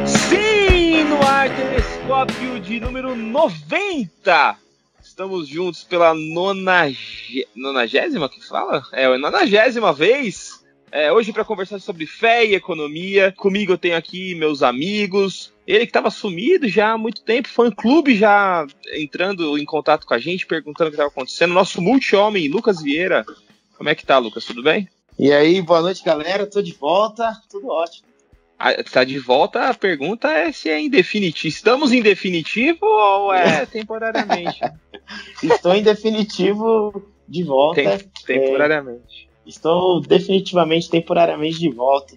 Sim, no ar, Telescópio de número 90. Estamos juntos pela 90ª, que fala? É a 90ª vez. Hoje para conversar sobre fé e economia. Comigo eu tenho aqui meus amigos. Ele que estava sumido já há muito tempo, fã-clube já entrando em contato com a gente, perguntando o que estava acontecendo. Nosso multi-homem, Lucas Vieira. Como é que tá, Lucas? Tudo bem? E aí, boa noite, galera. Tô de volta, tudo ótimo. Tá de volta, a pergunta é se é em definitivo. Estamos em definitivo ou é temporariamente? Estou em definitivo de volta. Temporariamente. Estou definitivamente, temporariamente de volta.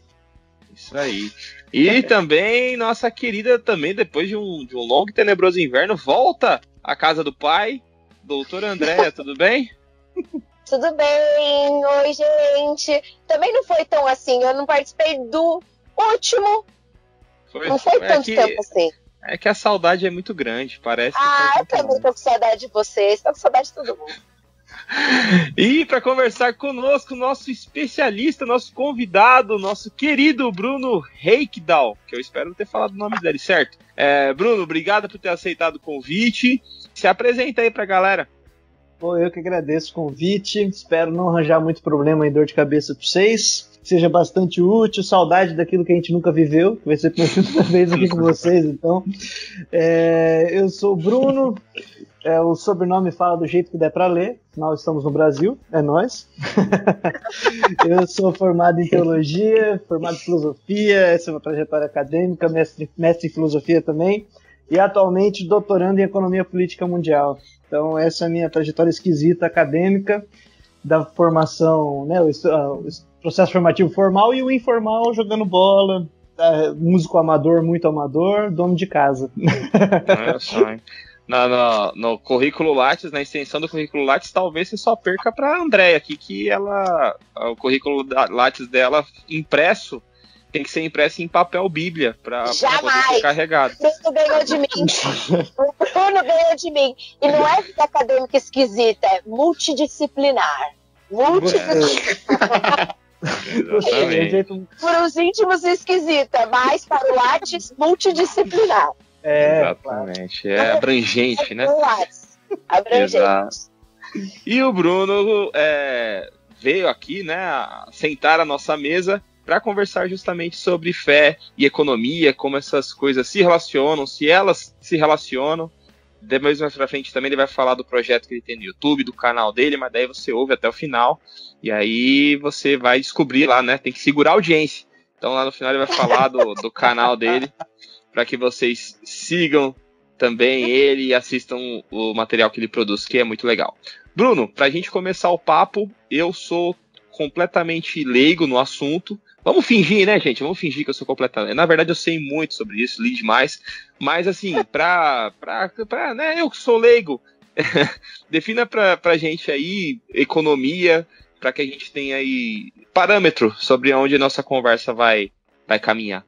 Isso aí. E também, nossa querida, também depois de um longo e tenebroso inverno, volta à casa do pai, doutora Andréia, tudo bem? Tudo bem, oi gente. Também não foi tão assim, eu não participei do último. Não foi tanto tempo assim. É que a saudade é muito grande, parece. Eu também tô com saudade de vocês, tô com saudade de todo mundo. E para conversar conosco, nosso especialista, nosso convidado, nosso querido Bruno Reikdal, que eu espero não ter falado o nome dele, certo? Bruno, obrigado por ter aceitado o convite. Se apresenta aí pra galera. Pô, eu que agradeço o convite, espero não arranjar muito problema e dor de cabeça para vocês, seja bastante útil, saudade daquilo que a gente nunca viveu, que vai ser a primeira vez aqui com vocês, então. Eu sou o Bruno, o sobrenome fala do jeito que der para ler, afinal estamos no Brasil, é nós. Eu sou formado em teologia, formado em filosofia, essa é uma trajetória acadêmica, mestre em filosofia também, e atualmente doutorando em economia política mundial. Então essa é a minha trajetória esquisita acadêmica da formação, né, o processo formativo formal e o informal jogando bola, músico amador, muito amador, dono de casa. Olha só, hein? No currículo Lattes, na extensão do currículo Lattes, talvez você só perca para a Andréia aqui, que o currículo Lattes dela impresso tem que ser impresso em papel bíblia para poder ser carregado. O Bruno ganhou de mim. O Bruno ganhou de mim. E não é vida acadêmica esquisita, é multidisciplinar. Exatamente. Para os íntimos esquisita, mas para o Lattes, multidisciplinar. Exatamente. É abrangente, né? Abrangente. Exato. E o Bruno veio aqui, né, sentar à nossa mesa para conversar justamente sobre fé e economia, como essas coisas se relacionam, se elas se relacionam. Depois mais pra frente também ele vai falar do projeto que ele tem no YouTube, do canal dele, mas daí você ouve até o final, e aí você vai descobrir lá, né, tem que segurar a audiência. Então lá no final ele vai falar do canal dele, para que vocês sigam também ele e assistam o material que ele produz, que é muito legal. Bruno, pra gente começar o papo, eu sou completamente leigo no assunto. Vamos fingir, né, gente? Vamos fingir que eu sou completamente... Na verdade, eu sei muito sobre isso, li demais. Mas, assim, né, eu que sou leigo, defina pra gente aí economia, para que a gente tenha aí parâmetro sobre onde a nossa conversa vai caminhar.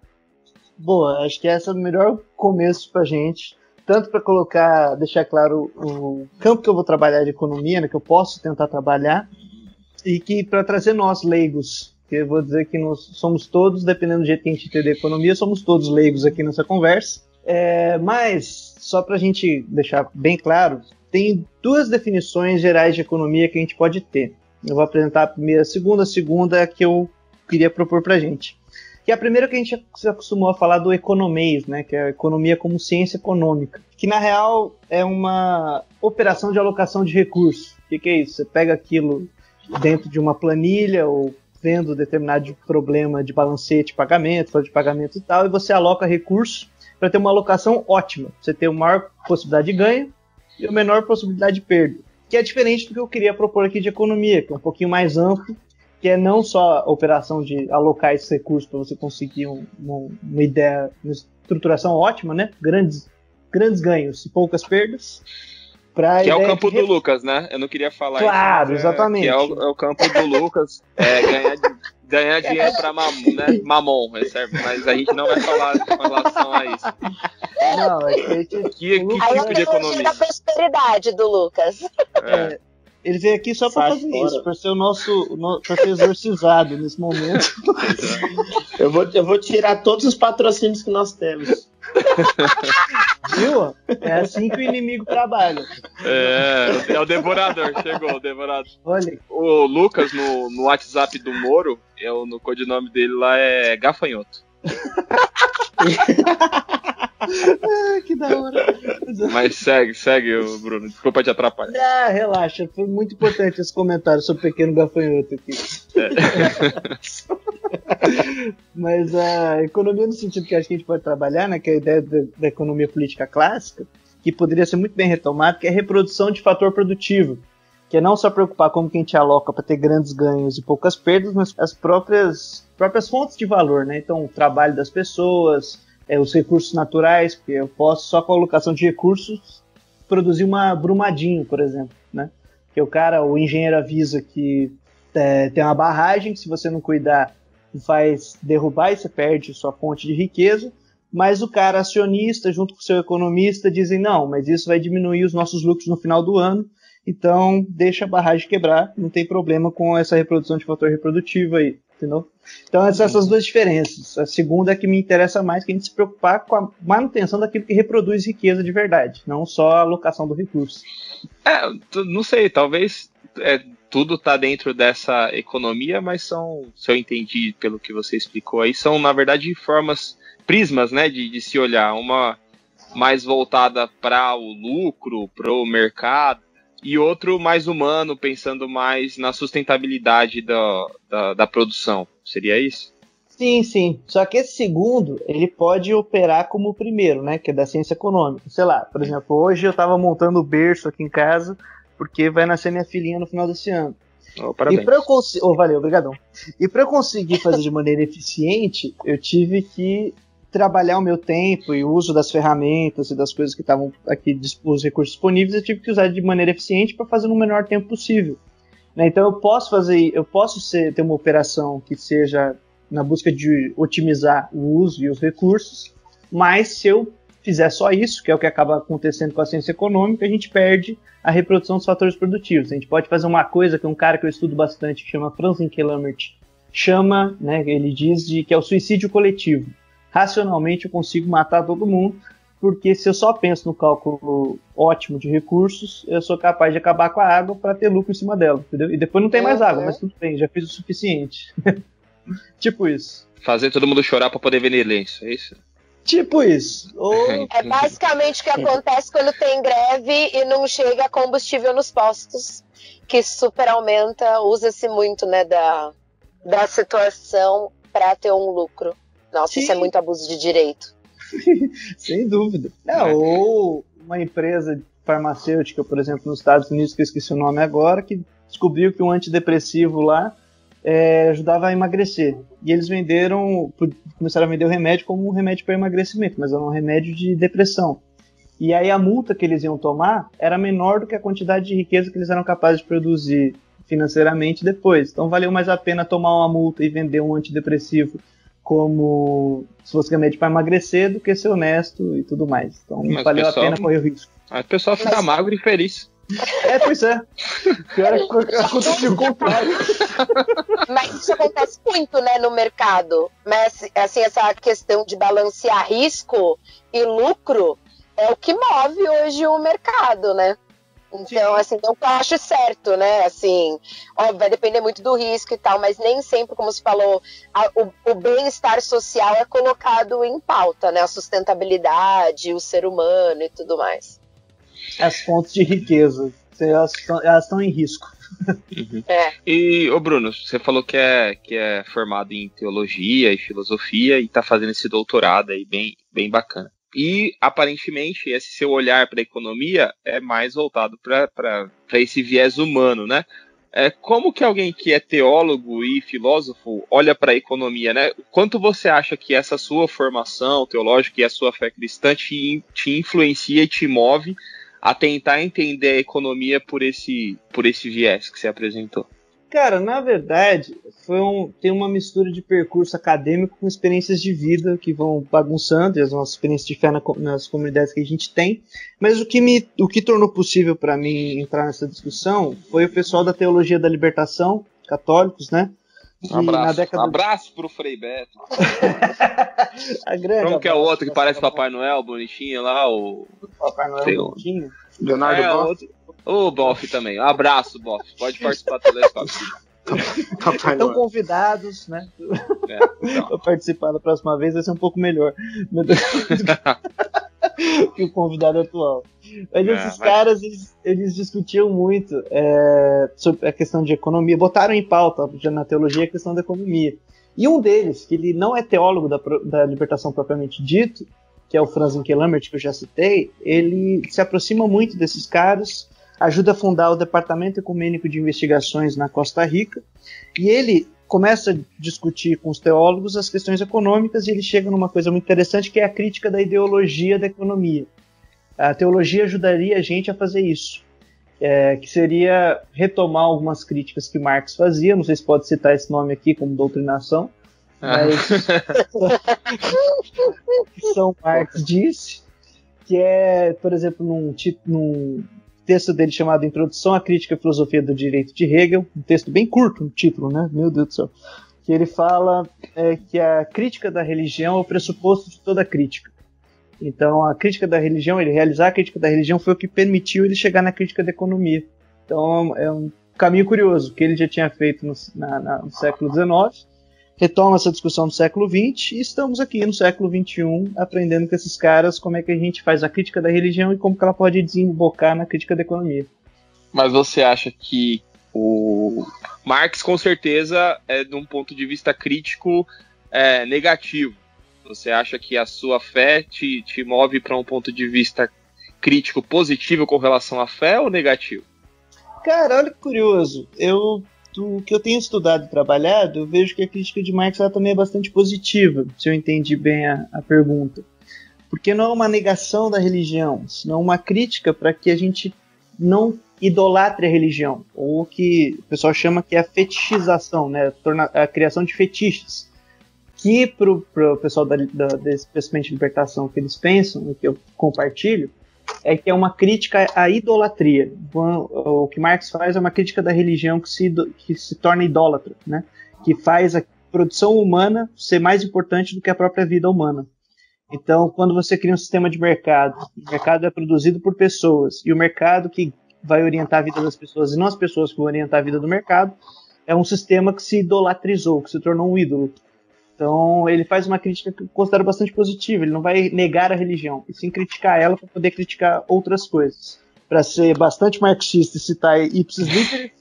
Boa, acho que esse é o melhor começo pra gente. Tanto para deixar claro o campo que eu vou trabalhar de economia, né, que eu posso tentar trabalhar, e que para trazer nós leigos, que eu vou dizer que nós somos todos, dependendo do jeito que a gente entender a economia, somos todos leigos aqui nessa conversa. Mas, só para a gente deixar bem claro, tem duas definições gerais de economia que a gente pode ter. Eu vou apresentar a primeira, a segunda é a que eu queria propor para a gente. Que é a primeira que a gente se acostumou a falar do economês, né, que é a economia como ciência econômica, que na real é uma operação de alocação de recursos. O que é isso? Você pega aquilo dentro de uma planilha ou vendo determinado problema de balancete, pagamento, folha de pagamento e tal, e você aloca recursos para ter uma alocação ótima. Você ter a maior possibilidade de ganho e a menor possibilidade de perda. Que é diferente do que eu queria propor aqui de economia, que é um pouquinho mais amplo, que é não só a operação de alocar esses recursos para você conseguir uma ideia, uma estruturação ótima, né? Grandes ganhos e poucas perdas. Que é o campo do Lucas, né? Eu não queria falar isso. Claro, mas exatamente. Que é o campo do Lucas. Ganhar dinheiro para mamon, mas a gente não vai falar em relação a isso. Não, que tipo de economia? Da prosperidade do Lucas. Ele veio aqui só pra fazer isso, pra ser pra ser exorcizado nesse momento. Eu vou tirar todos os patrocínios que nós temos. Viu? É assim que o inimigo trabalha. É o devorador, chegou o devorador. Olha. O Lucas, no WhatsApp do Moro, no codinome dele lá é Gafanhoto. Que da hora. Mas segue, Bruno. Desculpa te atrapalhar. Relaxa. Foi muito importante esse comentário sobre o pequeno gafanhoto aqui. Mas a economia no sentido que acho que a gente pode trabalhar, né, que é a ideia da economia política clássica, que poderia ser muito bem retomada, que é a reprodução de fator produtivo, que é não só preocupar como que a gente aloca para ter grandes ganhos e poucas perdas, mas as próprias fontes de valor, né? Então, o trabalho das pessoas, os recursos naturais, porque eu posso, só com a alocação de recursos, produzir uma Brumadinho, por exemplo, né? Que o engenheiro avisa que tem uma barragem, que se você não cuidar, vai derrubar e você perde sua fonte de riqueza, mas o cara acionista, junto com o seu economista, dizem, não, mas isso vai diminuir os nossos lucros no final do ano, então deixa a barragem quebrar, não tem problema com essa reprodução de fator reprodutivo aí, entendeu? Então essas duas diferenças. A segunda é que me interessa mais, que a gente se preocupar com a manutenção daquilo que reproduz riqueza de verdade, não só a alocação do recurso. Não sei, talvez tudo está dentro dessa economia, mas se eu entendi pelo que você explicou aí, são na verdade prismas, né, de se olhar, uma mais voltada para o lucro, para o mercado, e outro mais humano, pensando mais na sustentabilidade da produção. Seria isso? Sim. Só que esse segundo, ele pode operar como o primeiro, né? Que é da ciência econômica. Sei lá, por exemplo, hoje eu estava montando o berço aqui em casa, porque vai nascer minha filhinha no final desse ano. Parabéns. Valeu, obrigadão. E para eu conseguir fazer de maneira eficiente, eu tive que trabalhar o meu tempo e o uso das ferramentas e das coisas que estavam aqui, os recursos disponíveis, eu tive que usar de maneira eficiente para fazer no menor tempo possível. Né? Então eu posso ter uma operação que seja na busca de otimizar o uso e os recursos, mas se eu fizer só isso, que é o que acaba acontecendo com a ciência econômica, a gente perde a reprodução dos fatores produtivos. A gente pode fazer uma coisa que um cara que eu estudo bastante, que chama Franz Winkelhammer, né, ele diz que é o suicídio coletivo. Racionalmente eu consigo matar todo mundo, porque se eu só penso no cálculo ótimo de recursos, eu sou capaz de acabar com a água para ter lucro em cima dela, entendeu? E depois não tem mais água, mas tudo bem, já fiz o suficiente. Tipo isso. Fazer todo mundo chorar para poder vender lenço, é isso? Tipo isso. É basicamente o que acontece quando tem greve e não chega combustível nos postos, que super aumenta, usa-se muito, né, da situação para ter um lucro. Nossa, Sim. Isso é muito abuso de direito. Sem dúvida. Ou uma empresa farmacêutica, por exemplo, nos Estados Unidos, que eu esqueci o nome agora, que descobriu que um antidepressivo lá ajudava a emagrecer. E eles começaram a vender o remédio como um remédio para emagrecimento, mas era um remédio de depressão. E aí a multa que eles iam tomar era menor do que a quantidade de riqueza que eles eram capazes de produzir financeiramente depois. Então valeu mais a pena tomar uma multa e vender um antidepressivo como se fosse remédio para emagrecer do que ser honesto e tudo mais. Então valeu a pena correr o risco. Aí o pessoal fica magro e feliz. Pois é. Pior é que aconteceu o contrário. Mas isso acontece muito, né, no mercado. Mas, assim, essa questão de balancear risco e lucro é o que move hoje o mercado, né? Então, assim, não que eu acho certo, né? Assim, óbvio, vai depender muito do risco e tal, mas nem sempre, como você falou, o bem-estar social é colocado em pauta, né? A sustentabilidade, o ser humano e tudo mais. As fontes de riqueza, elas estão em risco. Uhum. E, Bruno, você falou que é formado em teologia e filosofia e está fazendo esse doutorado aí bem bacana. E, aparentemente, esse seu olhar para a economia é mais voltado para esse viés humano, né? Como que alguém que é teólogo e filósofo olha para a economia, né? Quanto você acha que essa sua formação teológica e a sua fé cristã te influencia e te move a tentar entender a economia por esse viés que você apresentou? Cara, na verdade, tem uma mistura de percurso acadêmico com experiências de vida que vão bagunçando, e as nossas experiências de fé nas comunidades que a gente tem. Mas o que tornou possível para mim entrar nessa discussão foi o pessoal da Teologia da Libertação, católicos, né? Abraço pro Frei Beto. Como que é o outro que parece Papai Noel, bonitinho lá? O Papai Noel bonitinho? Leonardo Boff. O Boff também. Um abraço, Boff. Pode participar do Telescópio. Estão convidados, né? Então. Para participar da próxima vez vai ser um pouco melhor que o convidado atual. Mas esses caras, eles discutiam muito sobre a questão de economia, botaram em pauta já na teologia a questão da economia. E um deles, que ele não é teólogo da libertação propriamente dito, que é o Franz Inkelambert, que eu já citei, ele se aproxima muito desses caras, ajuda a fundar o Departamento Ecumênico de Investigações na Costa Rica, e ele começa a discutir com os teólogos as questões econômicas, e ele chega numa coisa muito interessante, que é a crítica da ideologia da economia. A teologia ajudaria a gente a fazer isso, que seria retomar algumas críticas que Marx fazia, não sei se pode citar esse nome aqui como doutrinação, mas São Marx disse, que é, por exemplo, num texto dele chamado Introdução à Crítica e Filosofia do Direito de Hegel, um texto bem curto, um título, né? Meu Deus do céu. Que ele fala que a crítica da religião é o pressuposto de toda crítica. Então, a crítica da religião, ele realizar a crítica da religião foi o que permitiu ele chegar na crítica da economia. Então, é um caminho curioso, que ele já tinha feito no século XIX, retoma essa discussão no século XX, e estamos aqui no século XXI aprendendo com esses caras como é que a gente faz a crítica da religião e como que ela pode desembocar na crítica da economia. Mas você acha que o Marx, com certeza, é de um ponto de vista crítico negativo? Você acha que a sua fé te move para um ponto de vista crítico positivo com relação à fé ou negativo? Cara, olha que curioso. Do que eu tenho estudado e trabalhado, eu vejo que a crítica de Marx ela também é bastante positiva, se eu entendi bem a pergunta. Porque não é uma negação da religião, senão uma crítica para que a gente não idolatre a religião, ou o que o pessoal chama que é a fetichização, né? A criação de fetiches. Que para o pessoal especialmente de libertação, que eles pensam, que eu compartilho, é que é uma crítica à idolatria. O que Marx faz é uma crítica da religião que se torna idólatra, né? Que faz a produção humana ser mais importante do que a própria vida humana. Então, quando você cria um sistema de mercado, o mercado é produzido por pessoas, e o mercado que vai orientar a vida das pessoas, e não as pessoas que vão orientar a vida do mercado, é um sistema que se idolatrizou, que se tornou um ídolo. Então, ele faz uma crítica que eu considero bastante positiva. Ele não vai negar a religião, e sim criticar ela para poder criticar outras coisas. Para ser bastante marxista e citar ipsis literis,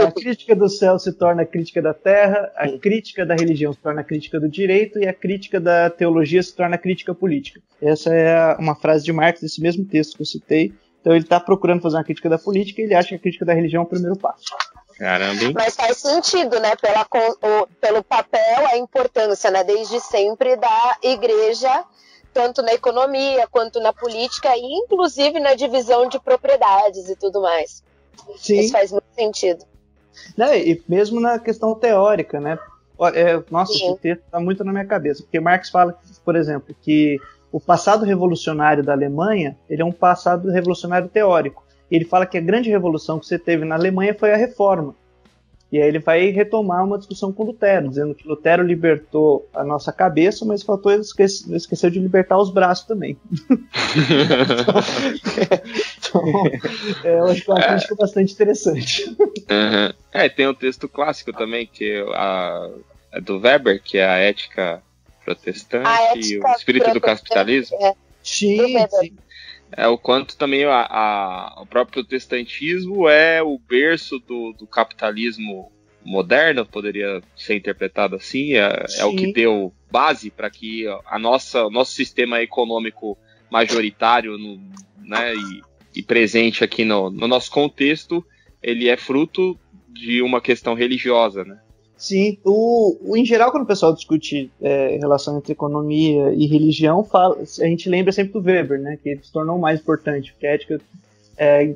a crítica do céu se torna a crítica da terra, a crítica da religião se torna a crítica do direito, e a crítica da teologia se torna a crítica política. Essa é uma frase de Marx, desse mesmo texto que eu citei. Então, ele está procurando fazer uma crítica da política, e ele acha que a crítica da religião é o primeiro passo. Caramba, hein? Mas faz sentido, né? Pelo papel, a importância, né? Desde sempre da igreja, tanto na economia quanto na política, e inclusive na divisão de propriedades e tudo mais. Sim. Isso faz muito sentido. Não, e mesmo na questão teórica, né? Nossa, Sim. esse texto está muito na minha cabeça, porque Marx fala, por exemplo, que o passado revolucionário da Alemanha, ele é um passado revolucionário teórico. Ele fala que a grande revolução que você teve na Alemanha foi a reforma. E aí ele vai retomar uma discussão com Lutero, dizendo que Lutero libertou a nossa cabeça, mas faltou esqueceu de libertar os braços também. Eu acho que é uma crítica bastante interessante. Uhum. Tem um texto clássico também, que é do Weber, que é a ética protestante e o espírito do capitalismo. Sim. O quanto também o próprio protestantismo é o berço do capitalismo moderno, poderia ser interpretado assim, é o que deu base para que o nosso sistema econômico majoritário, né, e presente aqui no nosso contexto, ele é fruto de uma questão religiosa, né? Sim, em geral, quando o pessoal discute relação entre economia e religião, a gente lembra sempre do Weber, né, que ele se tornou mais importante, porque a ética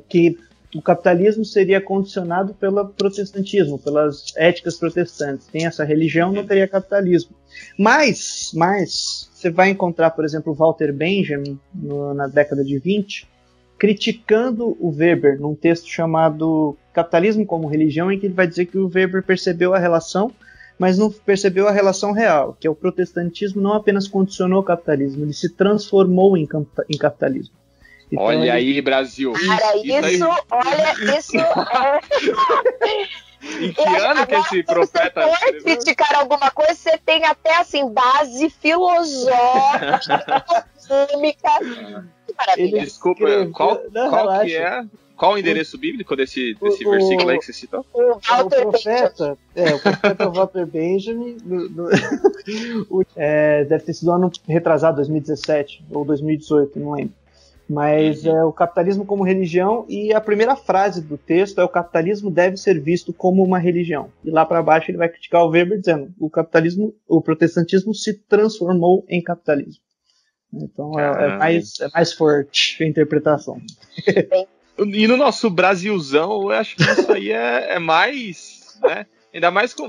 que o capitalismo seria condicionado pelo protestantismo, pelas éticas protestantes. Tem essa religião, não teria capitalismo. Mas você vai encontrar, por exemplo, o Walter Benjamin, na década de 20, criticando o Weber, num texto chamado Capitalismo como Religião, em que ele vai dizer que o Weber percebeu a relação, mas não percebeu a relação real, que é o protestantismo não apenas condicionou o capitalismo, ele se transformou em capitalismo. Então, olha aí, Brasil. Cara, isso é... Em que ano que esse profeta... Se você for criticar alguma coisa, você tem até, assim, base filosófica, econômica. Maravilha. Desculpa, qual o endereço bíblico desse versículo aí que você citou? O profeta Walter Benjamin, deve ter sido ano retrasado, 2017 ou 2018, não lembro. Mas é o capitalismo como religião, e a primeira frase do texto é: o capitalismo deve ser visto como uma religião. E lá para baixo ele vai criticar o Weber dizendo: o protestantismo se transformou em capitalismo. Então é mais forte a interpretação. E no nosso Brasilzão, eu acho que isso aí é mais, né? Ainda mais com,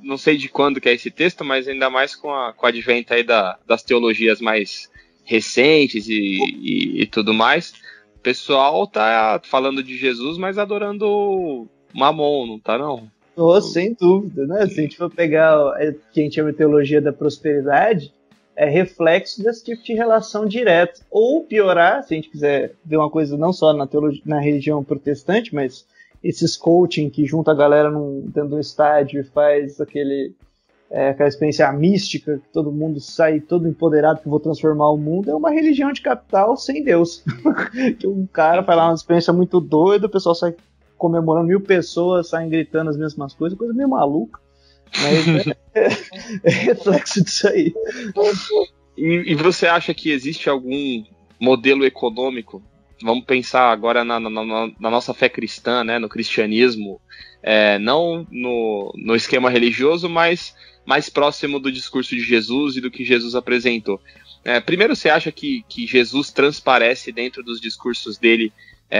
não sei de quando que é esse texto, mas ainda mais com o advento aí das teologias mais recentes e tudo mais. O pessoal tá falando de Jesus, mas adorando Mamon, não tá não? Sem dúvida, né? Se a gente for pegar o que a gente chama de teologia da prosperidade, é reflexo desse tipo de relação direta. Ou piorar, se a gente quiser ver uma coisa não só na religião protestante, mas esses coaching que junta a galera dentro de um estádio e faz aquela experiência mística, que todo mundo sai todo empoderado que vou transformar o mundo, é uma religião de capital sem Deus. Que um cara faz lá uma experiência muito doida, o pessoal sai comemorando, 1000 pessoas saem gritando as mesmas coisa meio maluca. Mas é reflexo disso aí. E você acha que existe algum modelo econômico? Vamos pensar agora na nossa fé cristã, né, no cristianismo, não no esquema religioso, mas mais próximo do discurso de Jesus e do que Jesus apresentou. Primeiro, você acha que Jesus transparece dentro dos discursos dele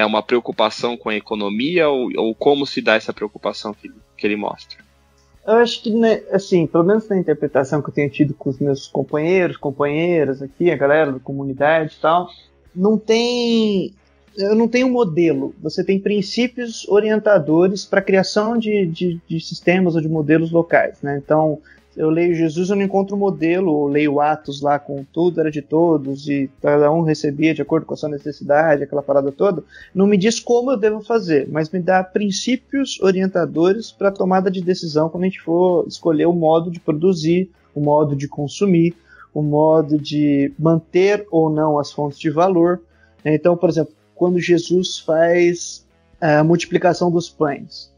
uma preocupação com a economia, ou como se dá essa preocupação que ele mostra? Eu acho que, né, assim, pelo menos na interpretação que eu tenho tido com os meus companheiras aqui, a galera da comunidade e tal, eu não tenho um modelo. Você tem princípios orientadores para a criação de sistemas ou de modelos locais, né? Então, eu leio Jesus, eu não encontro um modelo, ou leio Atos lá com tudo era de todos e cada um recebia de acordo com a sua necessidade, aquela parada toda. Não me diz como eu devo fazer, mas me dá princípios orientadores para a tomada de decisão quando a gente for escolher o modo de produzir, o modo de consumir, o modo de manter ou não as fontes de valor. Então, por exemplo, quando Jesus faz a multiplicação dos pães,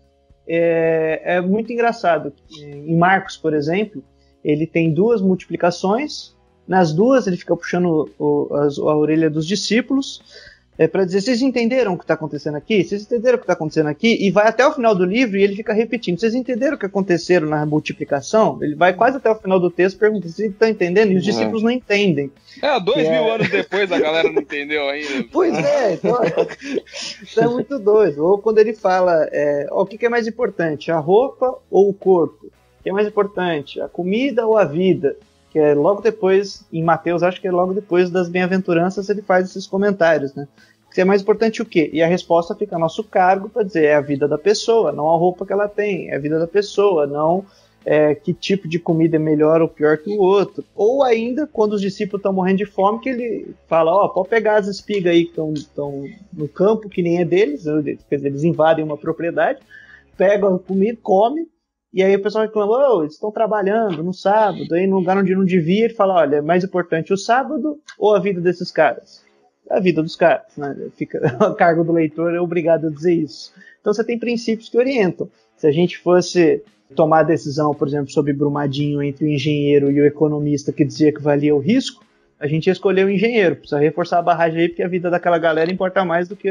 é muito engraçado. Em Marcos, por exemplo, ele tem 2 multiplicações. Nas 2 ele fica puxando a orelha dos discípulos para dizer: vocês entenderam o que está acontecendo aqui? Vocês entenderam o que está acontecendo aqui? E vai até o final do livro e ele fica repetindo: vocês entenderam o que aconteceu na multiplicação? Ele vai quase até o final do texto perguntando: vocês estão entendendo? E os discípulos não entendem. 2000 anos depois a galera não entendeu ainda. Pois é, então, isso é muito doido. Ou quando ele fala, o que é mais importante, a roupa ou o corpo? O que é mais importante, a comida ou a vida? Que é logo depois, em Mateus, acho que é logo depois das bem-aventuranças, ele faz esses comentários, né? Que é mais importante o quê? E a resposta fica a nosso cargo para dizer: é a vida da pessoa, não a roupa que ela tem, é a vida da pessoa, não que tipo de comida é melhor ou pior que o outro. Ou ainda, quando os discípulos estão morrendo de fome, que ele fala: pode pegar as espigas aí que estão no campo, que nem é deles, quer dizer, eles invadem uma propriedade, pegam a comida, come. E aí o pessoal reclama: eles estão trabalhando no sábado, aí no lugar onde não devia. Ele fala: olha, é mais importante o sábado ou a vida desses caras? A vida dos caras, né? Fica a cargo do leitor, é obrigado a dizer isso. Então você tem princípios que orientam. Se a gente fosse tomar a decisão, por exemplo, sobre Brumadinho entre o engenheiro e o economista que dizia que valia o risco, a gente ia escolher o engenheiro. Precisa reforçar a barragem aí, porque a vida daquela galera importa mais do que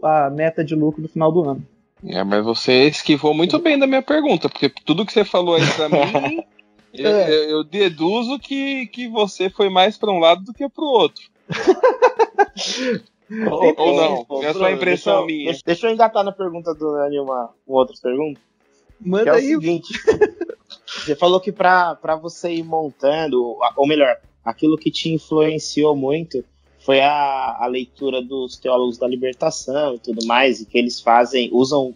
a meta de lucro do final do ano. Mas você esquivou muito bem da minha pergunta, porque tudo que você falou aí pra mim, eu deduzo que você foi mais para um lado do que para o outro. Ou não? É só impressão minha. Deixa eu engatar na pergunta do Nani uma outra pergunta. Manda que é aí. O seguinte. Você falou que pra você ir montando, ou melhor, aquilo que te influenciou muito foi a leitura dos teólogos da libertação e tudo mais, e que eles usam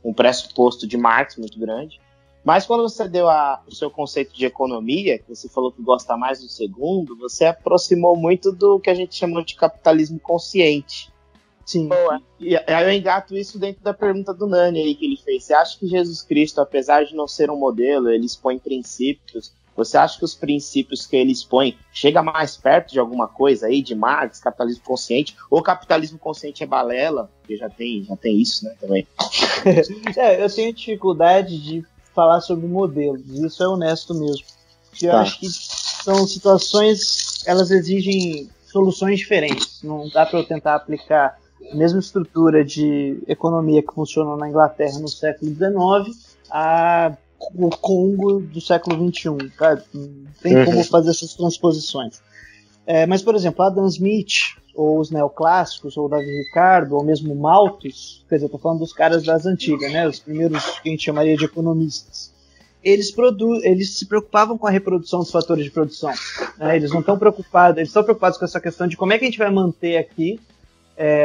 um pressuposto de Marx muito grande. Mas quando você deu o seu conceito de economia, que você falou que gosta mais do segundo, você aproximou muito do que a gente chamou de capitalismo consciente. Sim. Boa. E aí eu engato isso dentro da pergunta do Nani aí que ele fez. Você acha que Jesus Cristo, apesar de não ser um modelo, ele expõe princípios? Você acha que os princípios que ele expõe chega mais perto de alguma coisa aí, de Marx, capitalismo consciente? Ou capitalismo consciente é balela? Porque já tem isso, né, também. Eu tenho dificuldade de falar sobre modelos, isso é honesto mesmo. Porque eu acho que são situações, elas exigem soluções diferentes. Não dá para eu tentar aplicar a mesma estrutura de economia que funcionou na Inglaterra no século XIX ao Congo do século XXI. Tá? Não tem como fazer essas transposições. Mas, por exemplo, Adam Smith, ou os neoclássicos, ou Davi Ricardo, ou mesmo Malthus, quer dizer, eu estou falando dos caras das antigas, né, os primeiros que a gente chamaria de economistas. Eles se preocupavam com a reprodução dos fatores de produção. Né? Eles não estão preocupados, eles estão preocupados com essa questão de como é que a gente vai manter aqui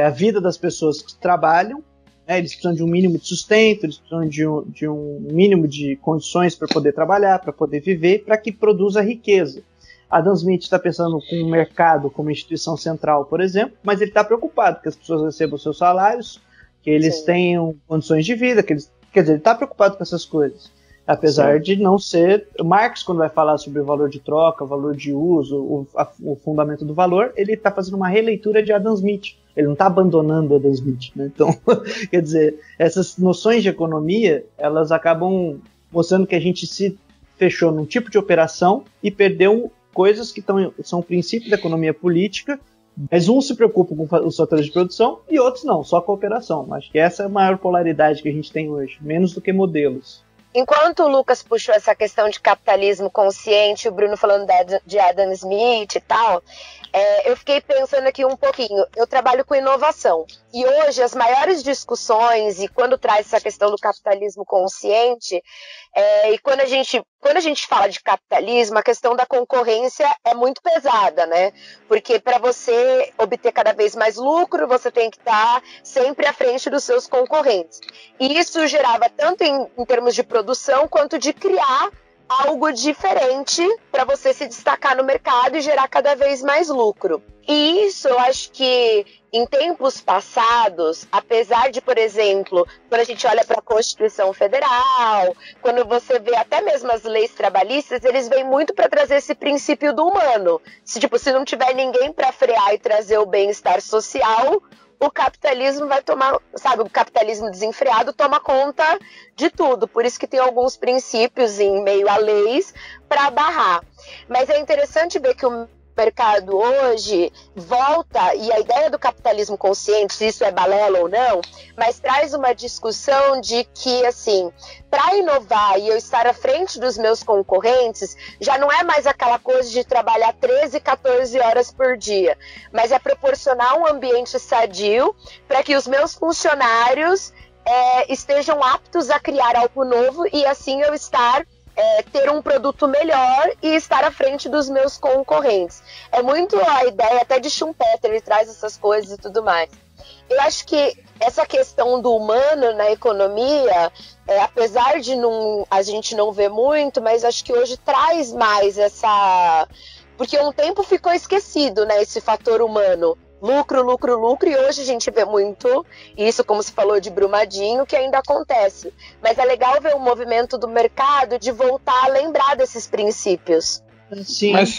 a vida das pessoas que trabalham. Né? Eles precisam de um mínimo de sustento, eles precisam de um mínimo de condições para poder trabalhar, para poder viver, para que produza riqueza. Adam Smith está pensando com o mercado como instituição central, por exemplo, mas ele está preocupado que as pessoas recebam seus salários, que eles tenham condições de vida, quer dizer, ele está preocupado com essas coisas. Apesar de não ser... Marx, quando vai falar sobre o valor de troca, o valor de uso, o fundamento do valor, ele está fazendo uma releitura de Adam Smith. Ele não está abandonando Adam Smith. Né? Então, quer dizer, essas noções de economia, elas acabam mostrando que a gente se fechou num tipo de operação e perdeu coisas que são princípios da economia política, mas uns se preocupam com os fatores de produção e outros não, só cooperação. Acho que essa é a maior polaridade que a gente tem hoje, menos do que modelos. Enquanto o Lucas puxou essa questão de capitalismo consciente, o Bruno falando de Adam Smith e tal, eu fiquei pensando aqui um pouquinho. Eu trabalho com inovação e hoje as maiores discussões, e quando traz essa questão do capitalismo consciente, e quando a gente fala de capitalismo, a questão da concorrência é muito pesada, né? Porque para você obter cada vez mais lucro, você tem que estar sempre à frente dos seus concorrentes. E isso gerava tanto em termos de produção, quanto de criar algo diferente para você se destacar no mercado e gerar cada vez mais lucro. E isso eu acho que em tempos passados, apesar de, por exemplo, quando a gente olha para a Constituição Federal, quando você vê até mesmo as leis trabalhistas, eles vêm muito para trazer esse princípio do humano. Se não tiver ninguém para frear e trazer o bem-estar social, o capitalismo vai tomar, o capitalismo desenfreado toma conta de tudo. Por isso que tem alguns princípios em meio a leis para barrar. Mas é interessante ver que o mercado hoje volta, e a ideia do capitalismo consciente, se isso é balela ou não, mas traz uma discussão de que, assim, para inovar e eu estar à frente dos meus concorrentes, já não é mais aquela coisa de trabalhar 13, 14 horas por dia, mas é proporcionar um ambiente sadio para que os meus funcionários estejam aptos a criar algo novo e assim eu ter um produto melhor e estar à frente dos meus concorrentes. É muito a ideia até de Schumpeter, ele traz essas coisas e tudo mais. Eu acho que essa questão do humano na economia, apesar de a gente não ver muito, mas acho que hoje traz mais essa... Porque um tempo ficou esquecido, né, esse fator humano. Lucro, lucro, lucro, e hoje a gente vê muito isso, como se falou de Brumadinho, que ainda acontece. Mas é legal ver o movimento do mercado de voltar a lembrar desses princípios. Sim. Mas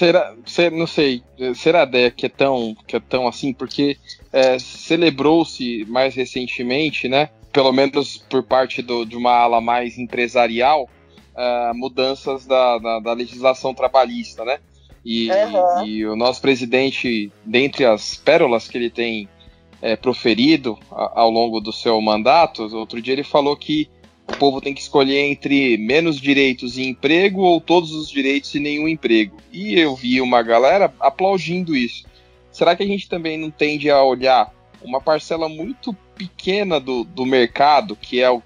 não sei, será que é tão assim? Porque celebrou-se mais recentemente, né, pelo menos por parte de uma ala mais empresarial, mudanças da legislação trabalhista, né? E o nosso presidente, dentre as pérolas que ele tem proferido ao longo do seu mandato, outro dia ele falou que o povo tem que escolher entre menos direitos e emprego ou todos os direitos e nenhum emprego. E eu vi uma galera aplaudindo isso. será que a gente também não tende a olhar uma parcela muito pequena do mercado, que é o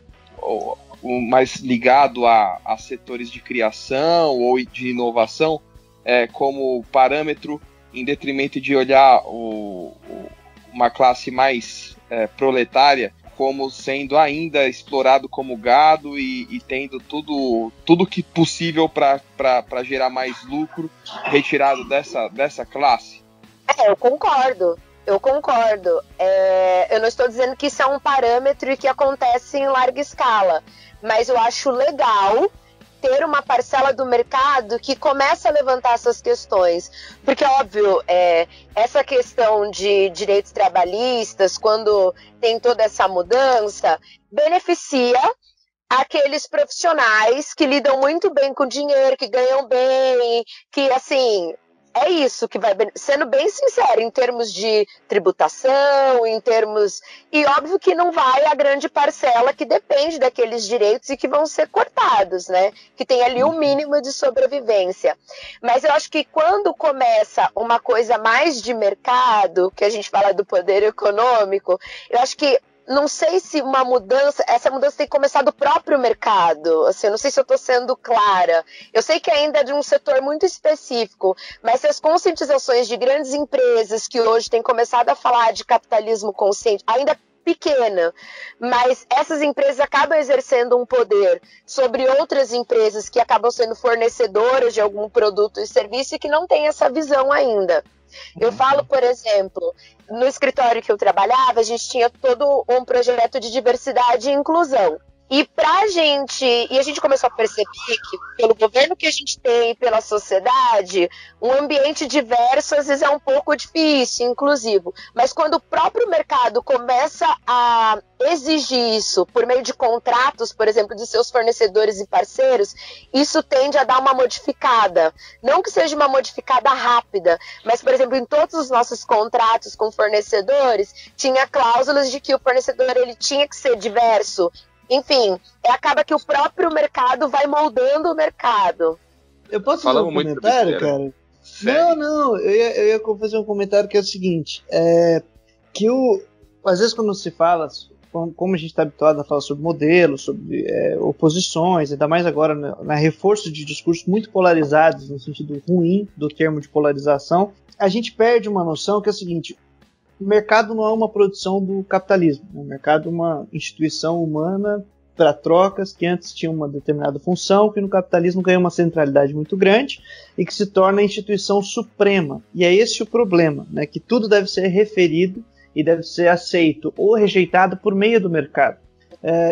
mais ligado a setores de criação ou de inovação, como parâmetro, em detrimento de olhar uma classe mais proletária como sendo ainda explorado como gado e tendo tudo que possível para gerar mais lucro retirado dessa classe? Eu concordo. Eu não estou dizendo que isso é um parâmetro e que acontece em larga escala, mas eu acho legal ter uma parcela do mercado que começa a levantar essas questões. Porque, óbvio, essa questão de direitos trabalhistas, quando tem toda essa mudança, beneficia aqueles profissionais que lidam muito bem com dinheiro, que ganham bem, que, assim... É isso que vai, sendo bem sincero, em termos de tributação, em termos... E óbvio que não vai a grande parcela que depende daqueles direitos e que vão ser cortados, né? Que tem ali um mínimo de sobrevivência. Mas eu acho que quando começa uma coisa mais de mercado, que a gente fala do poder econômico, eu acho que não sei se essa mudança tem que começar do próprio mercado, assim, eu não sei se eu estou sendo clara. Eu sei que ainda é de um setor muito específico, mas se as conscientizações de grandes empresas que hoje têm começado a falar de capitalismo consciente, ainda pequena, mas essas empresas acabam exercendo um poder sobre outras empresas que acabam sendo fornecedoras de algum produto e serviço e que não têm essa visão ainda. Eu falo, por exemplo, no escritório que eu trabalhava, a gente tinha todo um projeto de diversidade e inclusão. E a gente começou a perceber que pelo governo que a gente tem, pela sociedade, um ambiente diverso às vezes é um pouco difícil, inclusivo. Mas quando o próprio mercado começa a exigir isso por meio de contratos, por exemplo, de seus fornecedores e parceiros, isso tende a dar uma modificada. Não que seja uma modificada rápida, mas, por exemplo, em todos os nossos contratos com fornecedores, tinha cláusulas de que o fornecedor ele tinha que ser diverso. Enfim, acaba que o próprio mercado vai moldando o mercado. Eu posso fazer um comentário, cara? Sério? Não, eu ia fazer um comentário que é o seguinte, que às vezes quando se fala, como a gente está habituado a falar sobre modelos, sobre oposições, ainda mais agora na reforço de discursos muito polarizados, no sentido ruim do termo de polarização, a gente perde uma noção que é o seguinte: o mercado não é uma produção do capitalismo. O mercado é uma instituição humana para trocas que antes tinha uma determinada função, que no capitalismo ganha uma centralidade muito grande e que se torna a instituição suprema. E é esse o problema, né? Que tudo deve ser referido e deve ser aceito ou rejeitado por meio do mercado.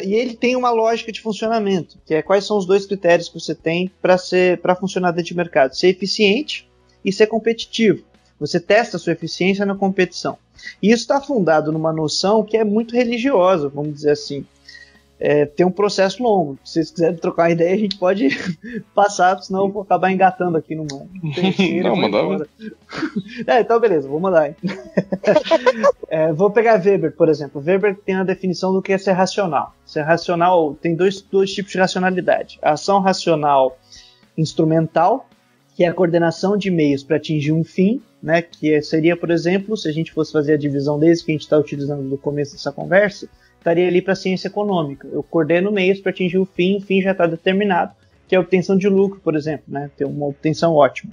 E ele tem uma lógica de funcionamento, que é quais são os dois critérios que você tem para funcionar dentro de mercado: ser eficiente e ser competitivo. Você testa a sua eficiência na competição. E isso está fundado numa noção que é muito religiosa, vamos dizer assim. Tem um processo longo. Se vocês quiserem trocar uma ideia, a gente pode passar, senão eu vou acabar engatando aqui numa terceira. Não, mandava. Então, beleza, vou mandar. Vou pegar Weber, por exemplo. Weber tem a definição do que é ser racional. Ser racional tem dois tipos de racionalidade. A ação racional instrumental, que é a coordenação de meios para atingir um fim, né, que seria, por exemplo, se a gente fosse fazer a divisão desde que a gente está utilizando no começo dessa conversa, estaria ali para a ciência econômica. Eu coordeno meios para atingir o fim já está determinado, que é a obtenção de lucro, por exemplo, né, ter uma obtenção ótima.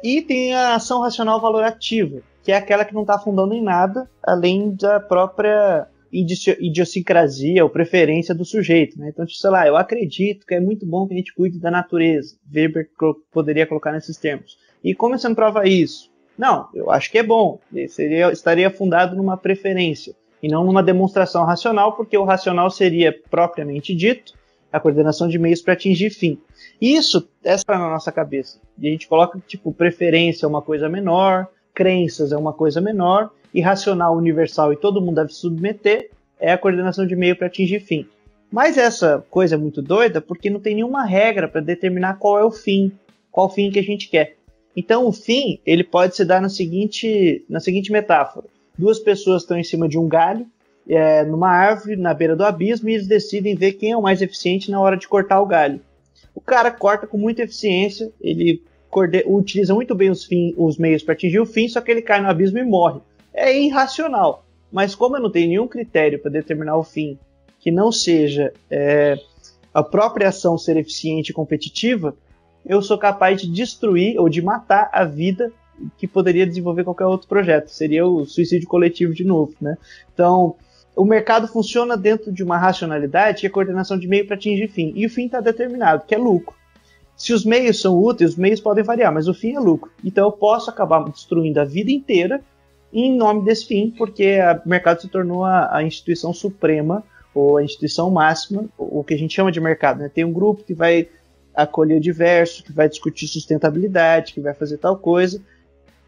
E tem a ação racional valorativa, que é aquela que não está fundando em nada, além da própria idiosincrasia ou preferência do sujeito, né? Então, sei lá, eu acredito que é muito bom que a gente cuide da natureza. Weber poderia colocar nesses termos. E como você não prova isso? Não, eu acho que é bom. Estaria fundado numa preferência e não numa demonstração racional, porque o racional seria, propriamente dito, a coordenação de meios para atingir fim. Isso está na nossa cabeça. E a gente coloca, tipo, preferência é uma coisa menor, crenças é uma coisa menor, e racional universal e todo mundo deve submeter é a coordenação de meio para atingir fim. Mas essa coisa é muito doida porque não tem nenhuma regra para determinar qual é o fim, qual fim que a gente quer. Então o fim ele pode se dar na seguinte metáfora: duas pessoas estão em cima de um galho, numa árvore na beira do abismo, e eles decidem ver quem é o mais eficiente na hora de cortar o galho. O cara corta com muita eficiência, ele utiliza muito bem os meios para atingir o fim, só que ele cai no abismo e morre. É irracional. Mas como eu não tenho nenhum critério para determinar o fim que não seja a própria ação ser eficiente e competitiva, eu sou capaz de destruir ou de matar a vida que poderia desenvolver qualquer outro projeto. Seria o suicídio coletivo de novo, né? Então, o mercado funciona dentro de uma racionalidade que é a coordenação de meio para atingir fim. E o fim está determinado, que é lucro. Se os meios são úteis, os meios podem variar, mas o fim é lucro. Então eu posso acabar destruindo a vida inteira em nome desse fim, porque o mercado se tornou a instituição suprema, ou a instituição máxima, o que a gente chama de mercado, né? Tem um grupo que vai acolher o diverso, que vai discutir sustentabilidade, que vai fazer tal coisa,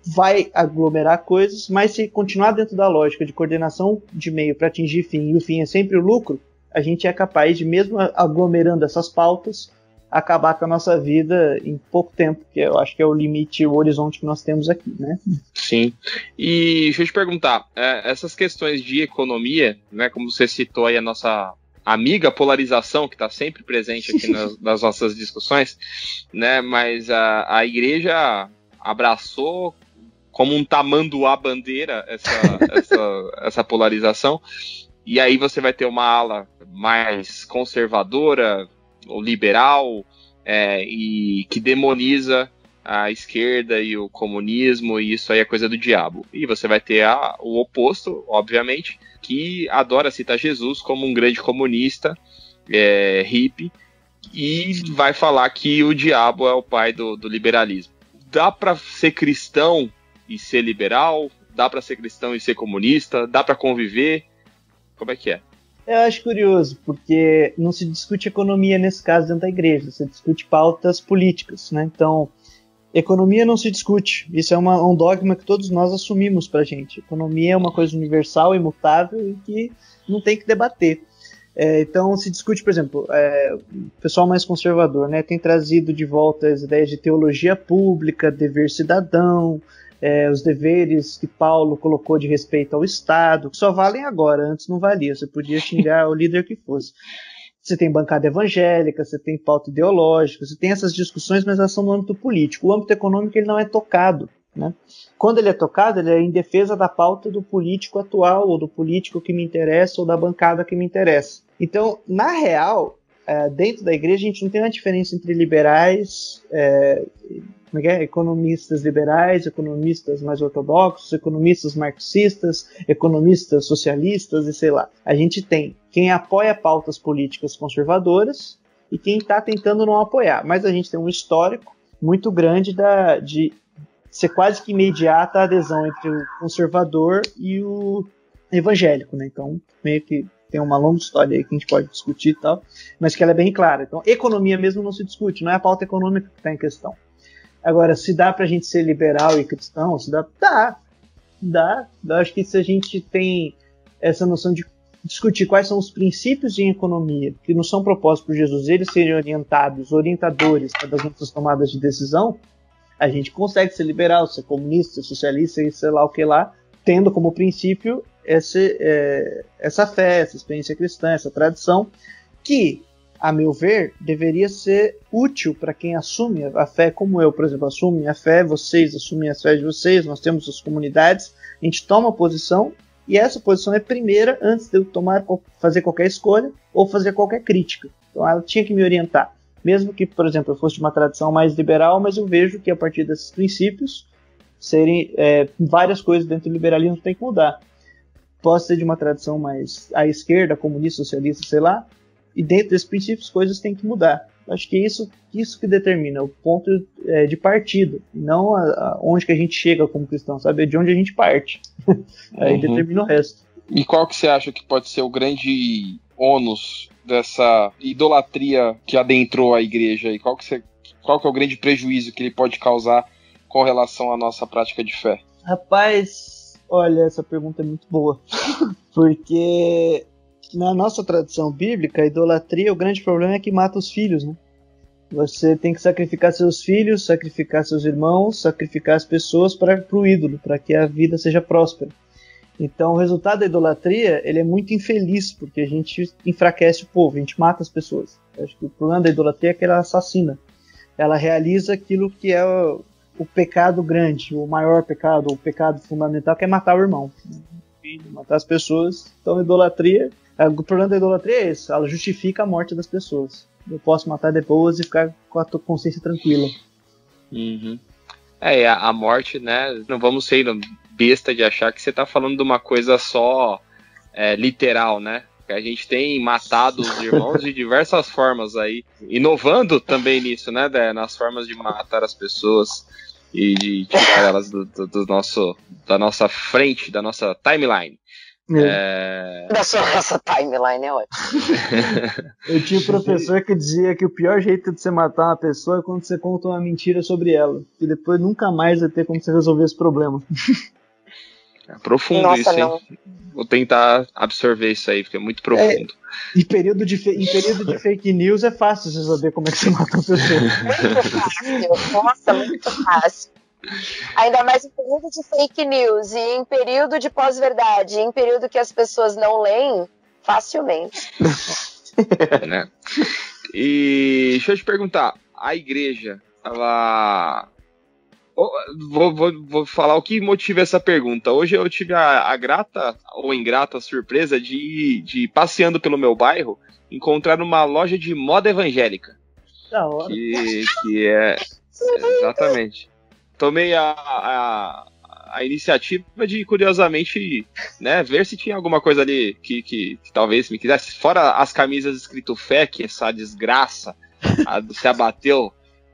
vai aglomerar coisas, mas se continuar dentro da lógica de coordenação de meio para atingir fim, e o fim é sempre o lucro, a gente é capaz de, mesmo aglomerando essas pautas, acabar com a nossa vida em pouco tempo, que eu acho que é o limite, o horizonte que nós temos aqui, né? Sim. E deixa eu te perguntar, essas questões de economia, né, como você citou aí a nossa amiga polarização, que está sempre presente aqui nas nossas discussões, né, mas a igreja abraçou como um tamanduá bandeira essa polarização, e aí você vai ter uma ala mais conservadora ou liberal, e que demoniza a esquerda e o comunismo, e isso aí é coisa do diabo. E você vai ter o oposto, obviamente, que adora citar Jesus como um grande comunista, hippie, e vai falar que o diabo é o pai do liberalismo. Dá para ser cristão e ser liberal? Dá para ser cristão e ser comunista? Dá para conviver? Como é que é? Eu acho curioso, porque não se discute economia nesse caso dentro da igreja, se discute pautas políticas, né? Então, economia não se discute, isso é um dogma que todos nós assumimos pra gente. Economia é uma coisa universal, imutável e que não tem que debater. Então se discute, por exemplo, o pessoal mais conservador, né, tem trazido de volta as ideias de teologia pública, dever cidadão, os deveres que Paulo colocou de respeito ao Estado, que só valem agora, antes não valia, você podia xingar o líder que fosse. Você tem bancada evangélica, você tem pauta ideológica, você tem essas discussões, mas elas são no âmbito político. O âmbito econômico ele não é tocado, né? Quando ele é tocado, ele é em defesa da pauta do político atual, ou do político que me interessa, ou da bancada que me interessa. Então, na real, dentro da igreja, a gente não tem uma diferença entre liberais, economistas liberais, economistas mais ortodoxos, economistas marxistas, economistas socialistas e sei lá. A gente tem quem apoia pautas políticas conservadoras e quem está tentando não apoiar. Mas a gente tem um histórico muito grande de ser quase que imediata a adesão entre o conservador e o evangélico, né? Então, meio que tem uma longa história aí que a gente pode discutir e tal, mas que ela é bem clara. Então, economia mesmo não se discute, não é a pauta econômica que está em questão. Agora, se dá pra gente ser liberal e cristão, se dá. Dá. Eu acho que se a gente tem essa noção de discutir quais são os princípios em economia que não são propostos por Jesus, eles serem orientadores das nossas tomadas de decisão, a gente consegue ser liberal, ser comunista, ser socialista e sei lá o que lá, tendo como princípio essa fé, essa experiência cristã, essa tradição, que, a meu ver, deveria ser útil para quem assume a fé, como eu, por exemplo, assumo minha fé, vocês assumem a fé de vocês, nós temos as comunidades, a gente toma posição, e essa posição é primeira antes de eu fazer qualquer escolha ou fazer qualquer crítica. Então ela tinha que me orientar. Mesmo que, por exemplo, eu fosse de uma tradição mais liberal, mas eu vejo que a partir desses princípios, serem várias coisas dentro do liberalismo tem que mudar. Posso ser de uma tradição mais à esquerda, comunista, socialista, sei lá, e dentro desses princípios coisas têm que mudar. Acho que é isso que determina o ponto de partida, não onde que a gente chega como cristão, sabe? É de onde a gente parte. Aí determina o resto. E qual que você acha que pode ser o grande ônus dessa idolatria que adentrou a igreja? E qual que é o grande prejuízo que ele pode causar com relação à nossa prática de fé? Rapaz, olha, essa pergunta é muito boa. Porque na nossa tradição bíblica, a idolatria, o grande problema é que mata os filhos, né? Você tem que sacrificar seus filhos, sacrificar seus irmãos, sacrificar as pessoas para o ídolo, para que a vida seja próspera. Então o resultado da idolatria ele é muito infeliz, porque a gente enfraquece o povo, a gente mata as pessoas. Eu acho que o problema da idolatria é que ela assassina. ela realiza aquilo que é o pecado grande, o maior pecado, o pecado fundamental, que é matar o irmão. Matar as pessoas. Então, idolatria, o problema da idolatria é esse, ela justifica a morte das pessoas. Eu posso matar depois e ficar com a tua consciência tranquila. Uhum. A morte, né? Não vamos ser besta de achar que você tá falando de uma coisa só literal, né? A gente tem matado os irmãos de diversas formas aí, inovando também nisso, né? Nas formas de matar as pessoas e de tirar elas da nossa frente, da nossa timeline. Da nossa timeline é ótimo. Eu tinha um professor que dizia que o pior jeito de você matar uma pessoa é quando você conta uma mentira sobre ela, e depois nunca mais vai ter como você resolver esse problema. É profundo. Nossa, isso, hein? Vou tentar absorver isso aí, porque é muito profundo. Em período de fake news é fácil você saber como é que você mata uma pessoa. Muito fácil. Nossa, muito fácil. Ainda mais em período de fake news e em período de pós-verdade, em período que as pessoas não leem, facilmente. Né? E deixa eu te perguntar, a igreja, ela... Vou falar o que motiva essa pergunta. Hoje eu tive a grata ou ingrata surpresa de passeando pelo meu bairro, encontrar uma loja de moda evangélica. Da hora. Que é... Exatamente. Tomei a iniciativa de, curiosamente, né, ver se tinha alguma coisa ali que talvez me quisesse. Fora as camisas escrito fé, que essa desgraça se abateu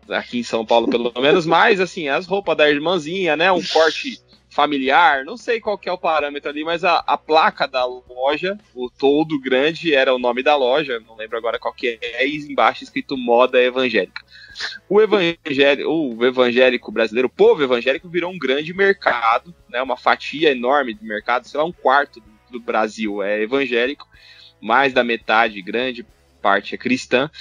aqui em São Paulo, pelo menos, mas assim, as roupas da irmãzinha, né, um corte familiar, não sei qual que é o parâmetro ali, mas a placa da loja, o todo grande, era o nome da loja, não lembro agora qual que é, e embaixo escrito moda evangélica. O evangélico brasileiro, o povo evangélico virou um grande mercado, né, uma fatia enorme de mercado, sei lá, 1/4 do Brasil é evangélico, mais da metade, grande parte é cristã.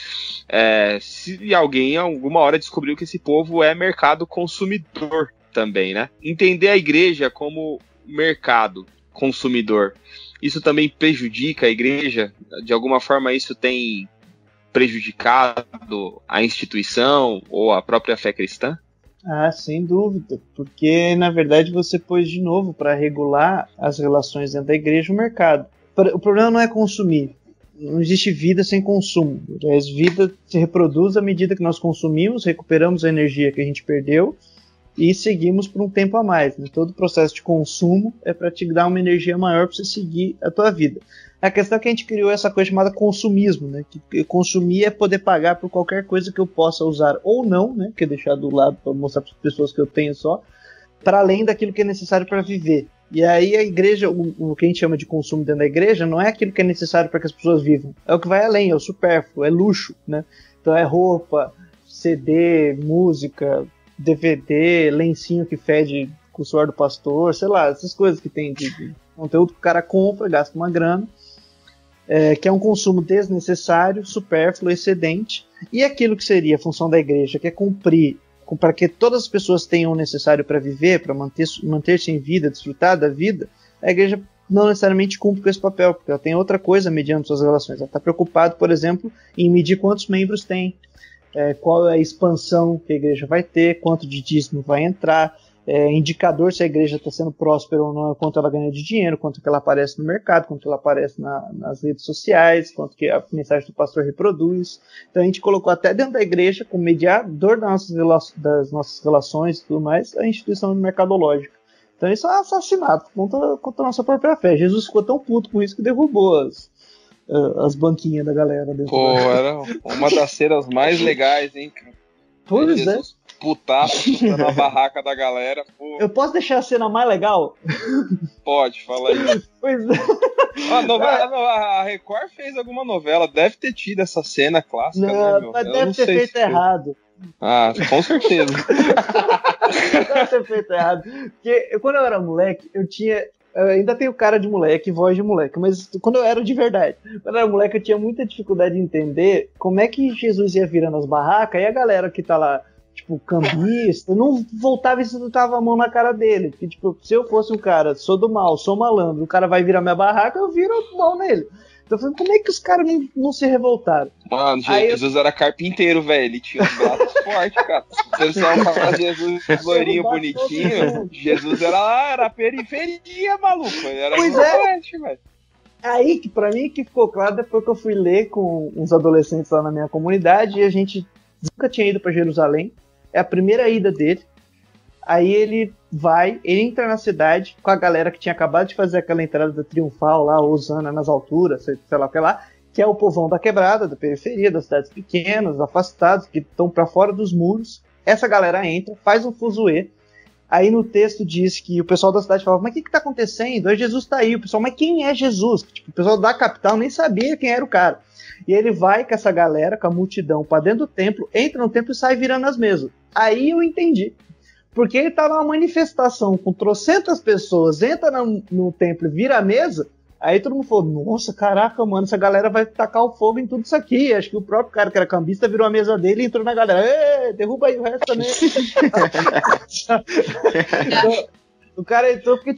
Se alguém alguma hora descobriu que esse povo é mercado consumidor também, né? Entender a igreja como mercado consumidor, isso também prejudica a igreja? De alguma forma isso tem prejudicado a instituição ou a própria fé cristã? Sem dúvida, porque na verdade você pôs de novo para regular as relações dentro da igreja o mercado. O problema não é consumir. Não existe vida sem consumo. A vida se reproduz à medida que nós consumimos, recuperamos a energia que a gente perdeu e seguimos por um tempo a mais. Né? Todo o processo de consumo é para te dar uma energia maior para você seguir a tua vida. A questão é que a gente criou essa coisa chamada consumismo, né? Que consumir é poder pagar por qualquer coisa que eu possa usar ou não, né? Que é deixar do lado para mostrar para as pessoas que eu tenho só, para além daquilo que é necessário para viver. E aí a igreja, o que a gente chama de consumo dentro da igreja, não é aquilo que é necessário para que as pessoas vivam. É o que vai além, é o supérfluo, é luxo, né? Então é roupa, CD, música, DVD, lencinho que fede com o suor do pastor, sei lá, essas coisas que tem de conteúdo que o cara compra, gasta uma grana, que é um consumo desnecessário, supérfluo, excedente. E aquilo que seria a função da igreja, que é cumprir para que todas as pessoas tenham o necessário para viver, para manter-se em vida, desfrutar da vida, a igreja não necessariamente cumpre com esse papel, porque ela tem outra coisa mediante suas relações. Ela está preocupada, por exemplo, em medir quantos membros tem, qual é a expansão que a igreja vai ter, quanto de dízimo vai entrar, indicador se a igreja está sendo próspera ou não é quanto ela ganha de dinheiro, quanto que ela aparece no mercado, quanto que ela aparece nas redes sociais, quanto que a mensagem do pastor reproduz. Então a gente colocou até dentro da igreja, como mediador das nossas relações e tudo mais, a instituição mercadológica. Então isso é um assassinato contra a nossa própria fé. Jesus ficou tão puto com isso que derrubou as banquinhas da galera. Era uma das cenas mais legais, hein, cara? Pois Jesus putaço na barraca da galera. Pô. Eu posso deixar a cena mais legal? Pode, fala aí. Pois é. A Record fez alguma novela, deve ter tido essa cena clássica. Não, né, mas deve ter feito errado. Com certeza. Deve ter feito errado. Porque quando eu era moleque, eu ainda tenho cara de moleque, voz de moleque, mas quando eu era de verdade, quando eu era moleque, eu tinha muita dificuldade de entender como é que Jesus ia virando as barracas e a galera que tá lá, tipo, cambista, não voltava e sentava a mão na cara dele. Porque, tipo, se eu fosse um cara, sou do mal, sou malandro, o cara vai virar minha barraca, eu viro a mão nele. Então eu falei, como é que os caras não se revoltaram? Mano, Jesus era carpinteiro, velho. Ele tinha os braços forte, cara. O pessoal fala Jesus loirinho, bonitinho. Jesus era periferia, maluco. Ele era forte, velho. Aí, que pra mim, que ficou claro depois que eu fui ler com uns adolescentes lá na minha comunidade, e a gente nunca tinha ido pra Jerusalém. É a primeira ida dele. Aí ele entra na cidade com a galera que tinha acabado de fazer aquela entrada triunfal lá, Osana nas alturas, sei lá o que lá, que é o povão da quebrada, da periferia, das cidades pequenas, afastados, que estão pra fora dos muros. Essa galera entra, faz um fuzuê. Aí no texto diz que o pessoal da cidade falava, mas o que tá acontecendo? Aí Jesus tá aí. O pessoal, mas quem é Jesus? Tipo, o pessoal da capital nem sabia quem era o cara. E ele vai com essa galera, com a multidão, pra dentro do templo, entra no templo e sai virando as mesas. Aí eu entendi. Porque ele tá numa manifestação com trocentas pessoas, entra no templo e vira a mesa, aí todo mundo falou, nossa, caraca, mano, essa galera vai tacar o fogo em tudo isso aqui. Acho que o próprio cara que era cambista virou a mesa dele e entrou na galera, derruba aí o resto também. Então, o cara entrou porque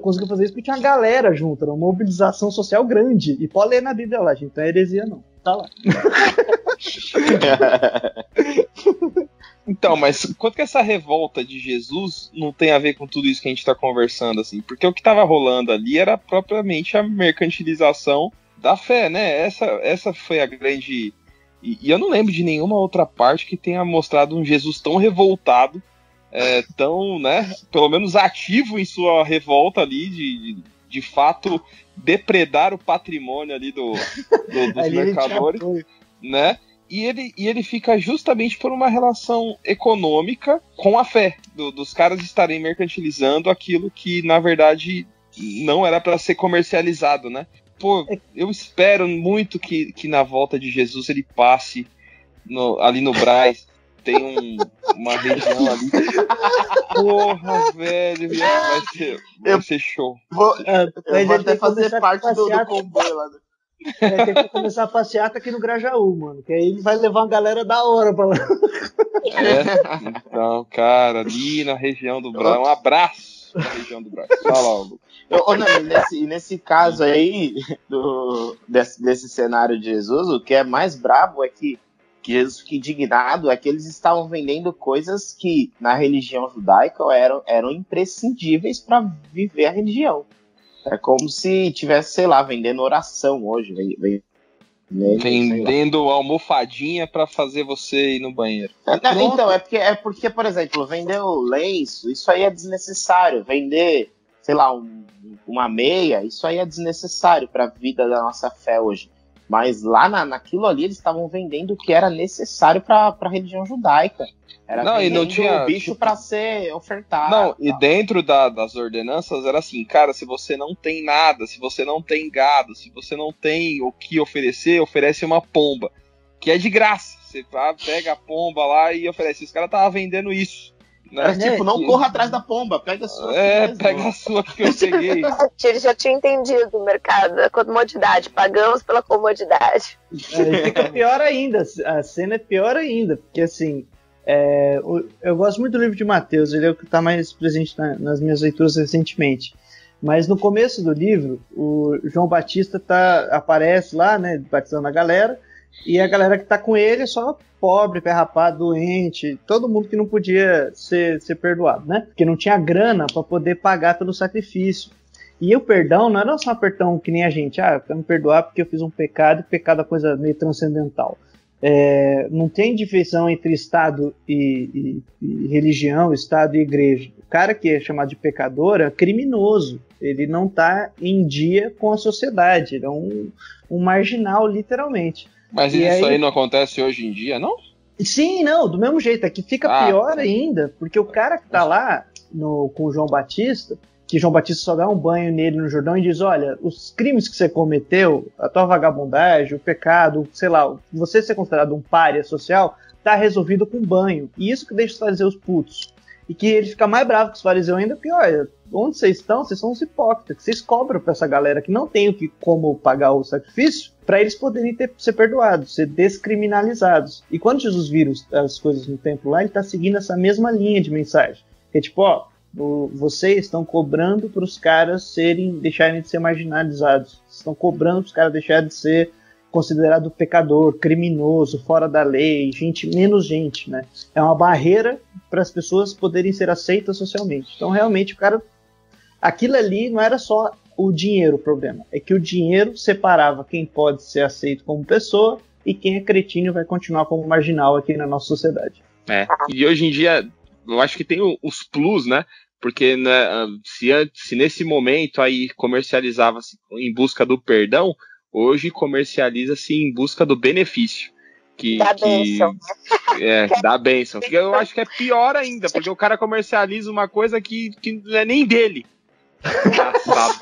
conseguiu fazer isso porque tinha uma galera junto, era uma mobilização social grande. E pode ler na Bíblia lá, gente, não é heresia não. Tá lá. Então, mas quanto que essa revolta de Jesus não tem a ver com tudo isso que a gente tá conversando, assim? Porque o que tava rolando ali era propriamente a mercantilização da fé, né? Essa foi a grande... E eu não lembro de nenhuma outra parte que tenha mostrado um Jesus tão revoltado, tão, né, pelo menos ativo em sua revolta ali, de fato, depredar o patrimônio ali dos mercadores, né? E ele fica justamente por uma relação econômica com a fé, dos caras estarem mercantilizando aquilo que, na verdade, não era para ser comercializado, né? Pô, eu espero muito que na volta de Jesus ele passe ali no Brás, tem uma região ali. Porra, velho, vai ser show. Eu vou até fazer parte do comboio lá. Vai ter que começar a passeata aqui no Grajaú, mano. Que aí ele vai levar uma galera da hora pra lá. Então, cara, ali na região do Brás. Um abraço na região do Brás. Fala, Hugo. Nesse caso aí, desse cenário de Jesus, o que é mais brabo é que Jesus fica indignado, é que eles estavam vendendo coisas que na religião judaica eram imprescindíveis para viver a religião. É como se tivesse, sei lá, vendendo oração hoje. Vendendo almofadinha pra fazer você ir no banheiro. Então, é porque, por exemplo, vender o lenço, isso aí é desnecessário. Vender, sei lá, uma meia, isso aí é desnecessário pra vida da nossa fé hoje. Mas lá naquilo ali eles estavam vendendo o que era necessário pra religião judaica. Era não tinha o bicho pra ser ofertado. Não, e dentro das ordenanças era assim, cara, se você não tem nada, se você não tem gado, se você não tem o que oferecer, oferece uma pomba, que é de graça. Você pega a pomba lá e oferece. Os caras estavam vendendo isso. Né? Tipo, não corra atrás da pomba, pega a sua. Pega a sua que eu peguei. Ele já tinha entendido o mercado, a comodidade, pagamos pela comodidade. Fica pior ainda, a cena é pior ainda, porque assim, eu gosto muito do livro de Mateus, ele é o que está mais presente nas minhas leituras recentemente. Mas no começo do livro, o João Batista aparece lá, né, batizando a galera, e a galera que tá com ele é só pobre, pé rapado, doente, todo mundo que não podia ser perdoado, né? Porque não tinha grana para poder pagar pelo sacrifício. E o perdão não era só um perdão que nem a gente, eu quero me perdoar porque eu fiz um pecado, e pecado é uma coisa meio transcendental. Não tem divisão entre Estado e religião, Estado e igreja. O cara que é chamado de pecador é criminoso, ele não tá em dia com a sociedade, ele é um marginal, literalmente. Mas isso aí não acontece hoje em dia, não? Sim, não, do mesmo jeito. Aqui fica pior ainda, porque o cara que tá lá com o João Batista, que João Batista só dá um banho nele no Jordão e diz, olha, os crimes que você cometeu, a tua vagabundagem, o pecado, sei lá, você ser considerado um pária social, tá resolvido com banho. E isso que deixa os fariseus putos. E que ele fica mais bravo que os fariseus ainda, porque, olha, onde vocês estão? Vocês são uns hipócritas, que vocês cobram pra essa galera que não tem como pagar o sacrifício, para eles poderem ser perdoados, ser descriminalizados. E quando Jesus vira as coisas no templo lá, ele está seguindo essa mesma linha de mensagem. Que é tipo, vocês estão cobrando para os caras deixarem de ser marginalizados. Vocês estão cobrando para os caras deixarem de ser considerado pecador, criminoso, fora da lei, menos gente, né? É uma barreira para as pessoas poderem ser aceitas socialmente. Então, realmente, o cara... Aquilo ali não era só o dinheiro o problema, é que o dinheiro separava quem pode ser aceito como pessoa e quem é cretino vai continuar como marginal aqui na nossa sociedade. E hoje em dia, eu acho que tem os plus, né? Porque, né, se nesse momento aí comercializava-se em busca do perdão, hoje comercializa-se em busca do benefício. Bênção. Da bênção. Que eu acho que é pior ainda, porque o cara comercializa uma coisa que não é nem dele. Engraçado.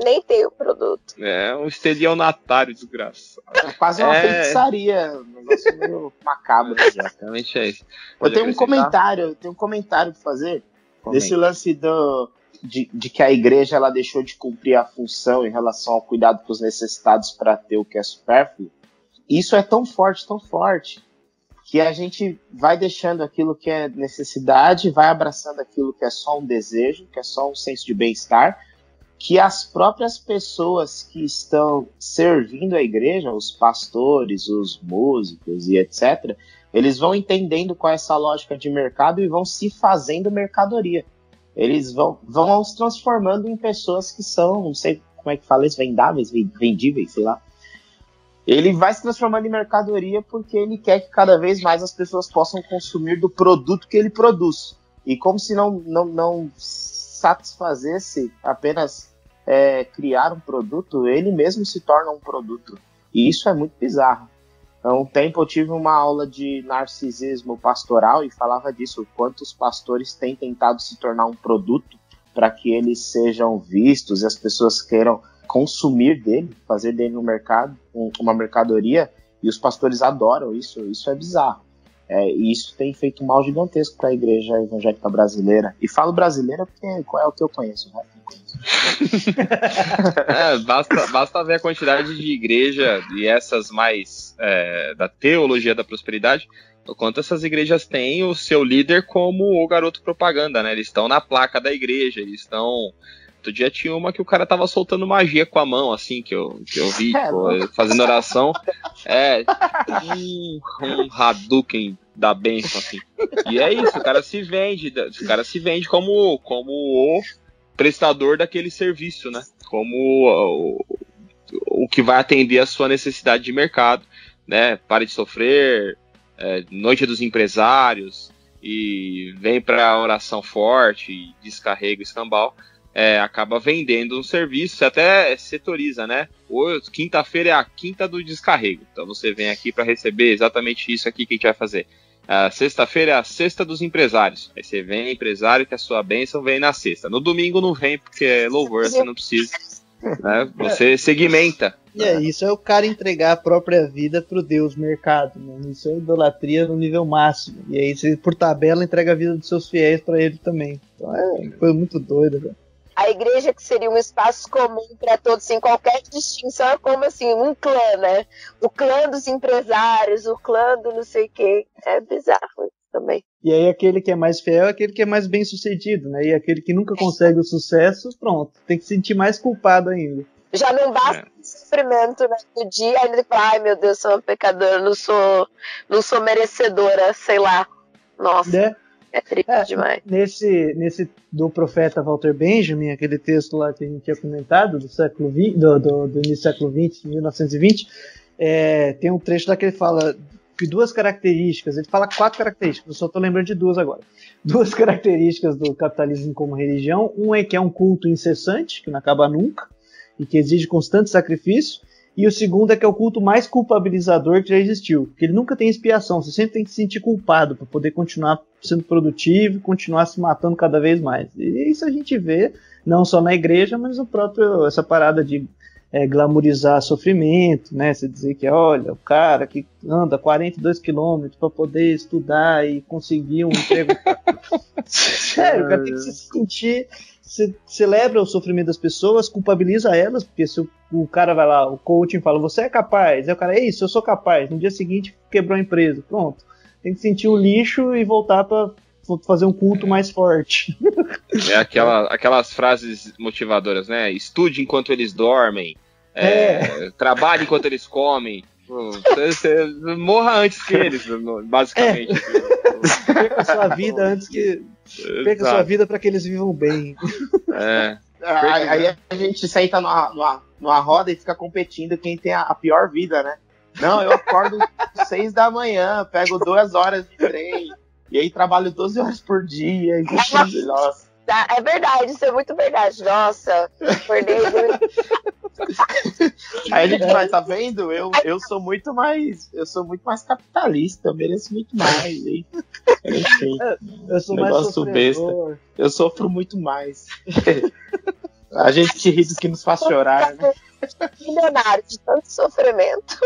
Nem tem o produto. É um estelionatário desgraçado. É quase uma feitiçaria, um negócio meio macabro. Exatamente, é isso. Eu tenho um comentário pra fazer. Desse lance de que a igreja ela deixou de cumprir a função em relação ao cuidado com os necessitados para ter o que é supérfluo. Isso é tão forte, que a gente vai deixando aquilo que é necessidade, vai abraçando aquilo que é só um desejo, que é só um senso de bem-estar, que as próprias pessoas que estão servindo a igreja, os pastores, os músicos e etc., eles vão entendendo qual é essa lógica de mercado e vão se fazendo mercadoria. Eles vão se transformando em pessoas que são, não sei como é que fala isso, vendáveis, vendíveis, sei lá. Ele vai se transformando em mercadoria porque ele quer que cada vez mais as pessoas possam consumir do produto que ele produz. E como se não satisfazesse apenas criar um produto, ele mesmo se torna um produto. E isso é muito bizarro. Há um tempo eu tive uma aula de narcisismo pastoral e falava disso, o quanto os pastores têm tentado se tornar um produto para que eles sejam vistos e as pessoas queiram consumir dele, fazer dele um mercado, uma mercadoria, e os pastores adoram isso é bizarro. E isso tem feito um mal gigantesco para a igreja evangélica brasileira. E falo brasileira porque é o que eu conheço, né? Basta ver a quantidade de igreja e essas mais da teologia da prosperidade, o quanto essas igrejas têm o seu líder como o garoto propaganda, né? Eles estão na placa da igreja, eles estão... Outro dia tinha uma que o cara tava soltando magia com a mão, assim, que eu vi, fazendo oração. Um Hadouken da bênção, assim. E é isso, o cara se vende como o prestador daquele serviço, né? Como o que vai atender a sua necessidade de mercado, né? Pare de sofrer, noite dos empresários, e vem pra oração forte, descarrega o escambau. Acaba vendendo um serviço, você até setoriza, né? Quinta-feira é a quinta do descarrego. Então você vem aqui para receber exatamente isso aqui que a gente vai fazer. Sexta-feira é a sexta dos empresários. Aí você vem, empresário, que a sua bênção vem na sexta. No domingo não vem, porque é louvor, você não precisa. Né? Você segmenta. Isso é o cara entregar a própria vida pro Deus mercado, né? Isso é idolatria no nível máximo. E aí você, por tabela, entrega a vida dos seus fiéis para ele também. Então foi muito doido, velho. A igreja, que seria um espaço comum para todos, sem qualquer distinção, é como assim, um clã, né? O clã dos empresários, o clã do não sei o quê. É bizarro isso também. E aí aquele que é mais fiel é aquele que é mais bem sucedido, né? E aquele que nunca consegue o sucesso, pronto, tem que se sentir mais culpado ainda. Já não basta o sofrimento, né, do dia, ainda tem que falar, ai meu Deus, sou uma pecadora, não sou merecedora, sei lá. Nossa. É triste demais. Nesse do profeta Walter Benjamin, aquele texto lá que a gente tinha comentado, do século 20, do início do século XX, 1920, tem um trecho lá que ele fala que duas características, ele fala 4 características, eu só estou lembrando de 2 agora. 2 características do capitalismo como religião, é que é um culto incessante, que não acaba nunca, e que exige constante sacrifício, e o segundo é que é o culto mais culpabilizador que já existiu, porque ele nunca tem expiação, você sempre tem que se sentir culpado para poder continuar sendo produtivo e continuar se matando cada vez mais. E isso a gente vê não só na igreja, mas no próprio, essa parada de glamourizar sofrimento, né? Você dizer que, olha, o cara que anda 42 quilômetros para poder estudar e conseguir um emprego. Sério, o cara tem que se sentir... Você celebra o sofrimento das pessoas, culpabiliza elas, porque se o cara vai lá, o coaching fala, você é capaz, aí o cara, isso, eu sou capaz, no dia seguinte quebrou a empresa, pronto. Tem que sentir o lixo e voltar para fazer um culto mais forte. Aquelas frases motivadoras, né? Estude enquanto eles dormem, trabalhe enquanto eles comem. Você morra antes que eles, basicamente. Perca sua vida antes que... Perca sua vida para que eles vivam bem. Aí a gente senta numa roda e fica competindo quem tem a pior vida, né? Não, eu acordo 6 da manhã, pego 2 horas de trem, e aí trabalho 12 horas por dia. E... Nossa. É verdade, isso é muito verdade. Nossa, acordei. Aí a gente vai, tá vendo? Eu sou muito mais capitalista, eu mereço muito mais. Hein? Enfim, eu sou mais sofredor. Besta. Eu sofro muito mais. A gente ri do que nos faz chorar, né? Milionário de tanto sofrimento.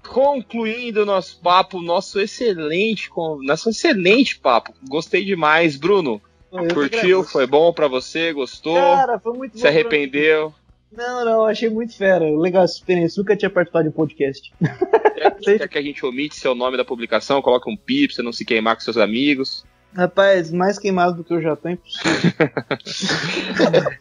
Concluindo o nosso papo, nosso excelente papo. Gostei demais, Bruno. Curtiu? Foi bom pra você? Gostou? Cara, foi muito bom. Se arrependeu? Não, achei muito fera. Legal essa experiência. Nunca tinha participado de um podcast. Quer que a gente omite seu nome da publicação? Coloque um pi pra você não se queimar com seus amigos. Rapaz, mais queimado do que eu já tô, é impossível.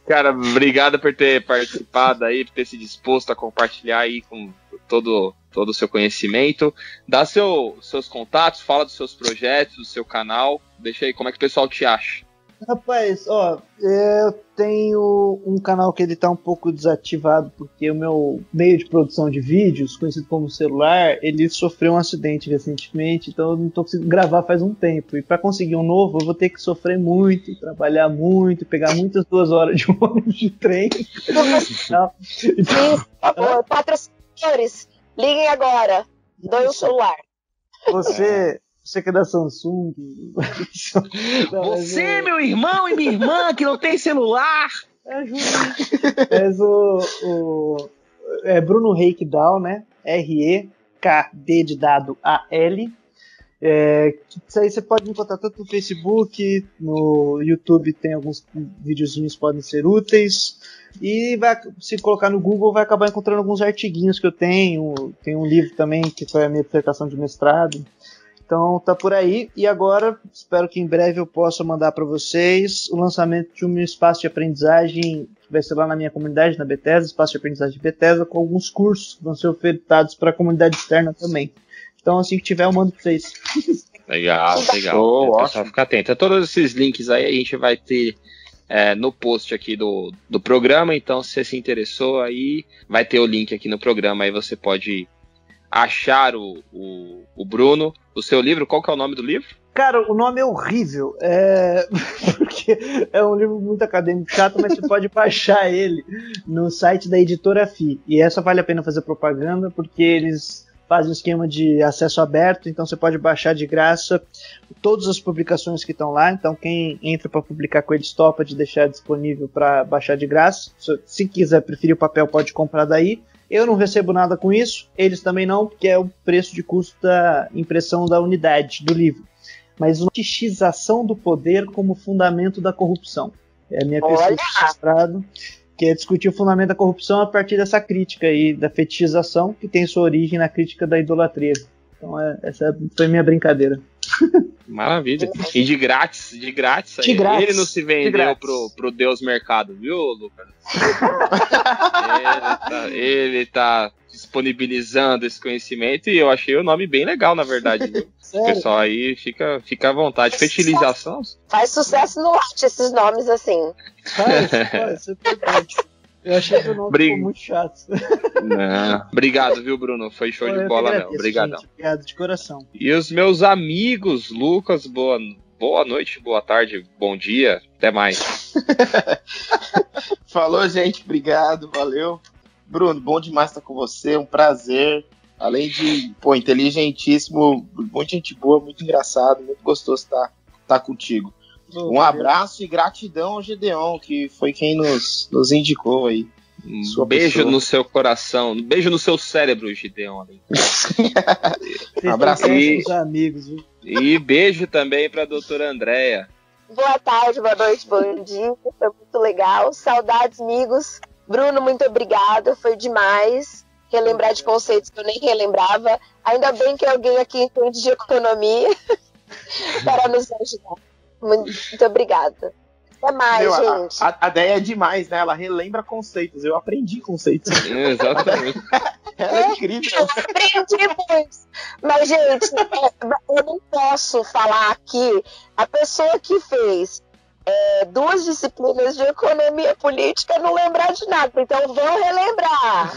Cara, obrigado por ter participado aí, por ter se disposto a compartilhar aí com todo o seu conhecimento. Dá seus contatos, fala dos seus projetos, do seu canal. Deixa aí, como é que o pessoal te acha? Rapaz, eu tenho um canal que ele tá um pouco desativado, porque o meu meio de produção de vídeos, conhecido como celular, ele sofreu um acidente recentemente, então eu não tô conseguindo gravar faz um tempo. E para conseguir um novo, eu vou ter que sofrer muito, trabalhar muito, pegar muitas 2 horas de ônibus de trem. Sim, por favor, patrocinadores, liguem agora, doe um celular. Você que é da Samsung. Você, meu irmão e minha irmã, que não tem celular. É Bruno Reikdal, né? R-E-K-D de dado A-L. Isso aí você pode me encontrar tanto no Facebook, no YouTube tem alguns videozinhos que podem ser úteis. E se colocar no Google vai acabar encontrando alguns artiguinhos que eu tenho. Tem um livro também que foi a minha dissertação de mestrado. Então tá por aí, e agora espero que em breve eu possa mandar para vocês o lançamento de um espaço de aprendizagem que vai ser lá na minha comunidade, na Bethesda, espaço de aprendizagem de Bethesda, com alguns cursos que vão ser ofertados para a comunidade externa também. Então assim que tiver eu mando para vocês. Legal. Só ficar atento. Todos esses links aí a gente vai ter no post aqui do programa, então se você se interessou aí, vai ter o link aqui no programa, aí você pode achar o Bruno. O seu livro, qual que é o nome do livro? Cara, o nome é horrível, porque é um livro muito acadêmico, chato, mas você pode baixar ele no site da Editora FI, e essa vale a pena fazer propaganda, porque eles fazem um esquema de acesso aberto, então você pode baixar de graça todas as publicações que estão lá, então quem entra para publicar com eles topa de deixar disponível para baixar de graça. Se quiser preferir o papel, pode comprar daí. Eu não recebo nada com isso, eles também não, porque é o preço de custo da impressão da unidade do livro. Mas uma fetichização do poder como fundamento da corrupção. É a minha pesquisa de mestrado, que é discutir o fundamento da corrupção a partir dessa crítica aí, da fetichização, que tem sua origem na crítica da idolatria. Então essa foi a minha brincadeira. Maravilha. E de grátis aí. Ele não se vendeu pro Deus Mercado, viu, Lucas? ele tá disponibilizando esse conhecimento e eu achei o nome bem legal, na verdade. Viu? O pessoal aí fica à vontade. Fertilização. Faz sucesso no arte esses nomes assim. Faz, isso é importante. Eu achei que o nome ficou muito chato. Não. Obrigado, viu, Bruno? Foi show de bola, não. Obrigadão. Obrigado de coração. E os meus amigos, Lucas, boa noite, boa tarde, bom dia, até mais. Falou, gente, obrigado, valeu. Bruno, bom demais estar com você, um prazer. Além de, inteligentíssimo, muita gente boa, muito engraçado, muito gostoso estar contigo. Um abraço e gratidão ao Gedeon, que foi quem nos indicou aí. Um beijo no seu coração, um beijo no seu cérebro, Gedeon. Um abraço aos amigos. Viu? E beijo também para a doutora Andréia. Boa tarde, boa noite, bom dia. Foi muito legal. Saudades, amigos. Bruno, muito obrigada. Foi demais. Relembrar de conceitos que eu nem relembrava. Ainda bem que alguém aqui entende de economia para nos ajudar. Muito obrigada. É mais, Meu, gente. a ideia é demais, né? Ela relembra conceitos. Eu aprendi conceitos. Exatamente. Ela é incrível. Eu aprendi muito. Mas, gente, eu não posso falar aqui. A pessoa que fez 2 disciplinas de economia política não lembrar de nada. Então, vou relembrar.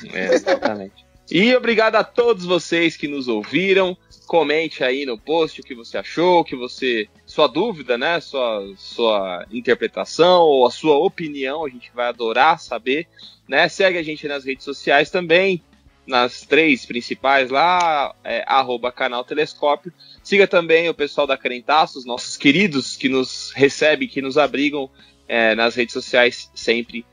Exatamente. E obrigado a todos vocês que nos ouviram. Comente aí no post o que você achou, sua dúvida, né? Sua interpretação ou a sua opinião. A gente vai adorar saber, né? Segue a gente nas redes sociais também, nas 3 principais lá, @canal Telescópio. Siga também o pessoal da Crentaços, nossos queridos que nos recebem, que nos abrigam nas redes sociais sempre,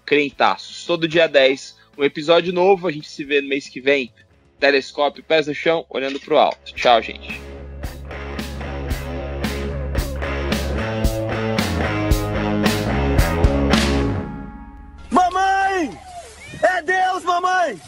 @Crentaços. Todo dia 10, um episódio novo. A gente se vê no mês que vem. Telescópio, pés no chão, olhando pro alto. Tchau, gente. Mamãe! É Deus, mamãe!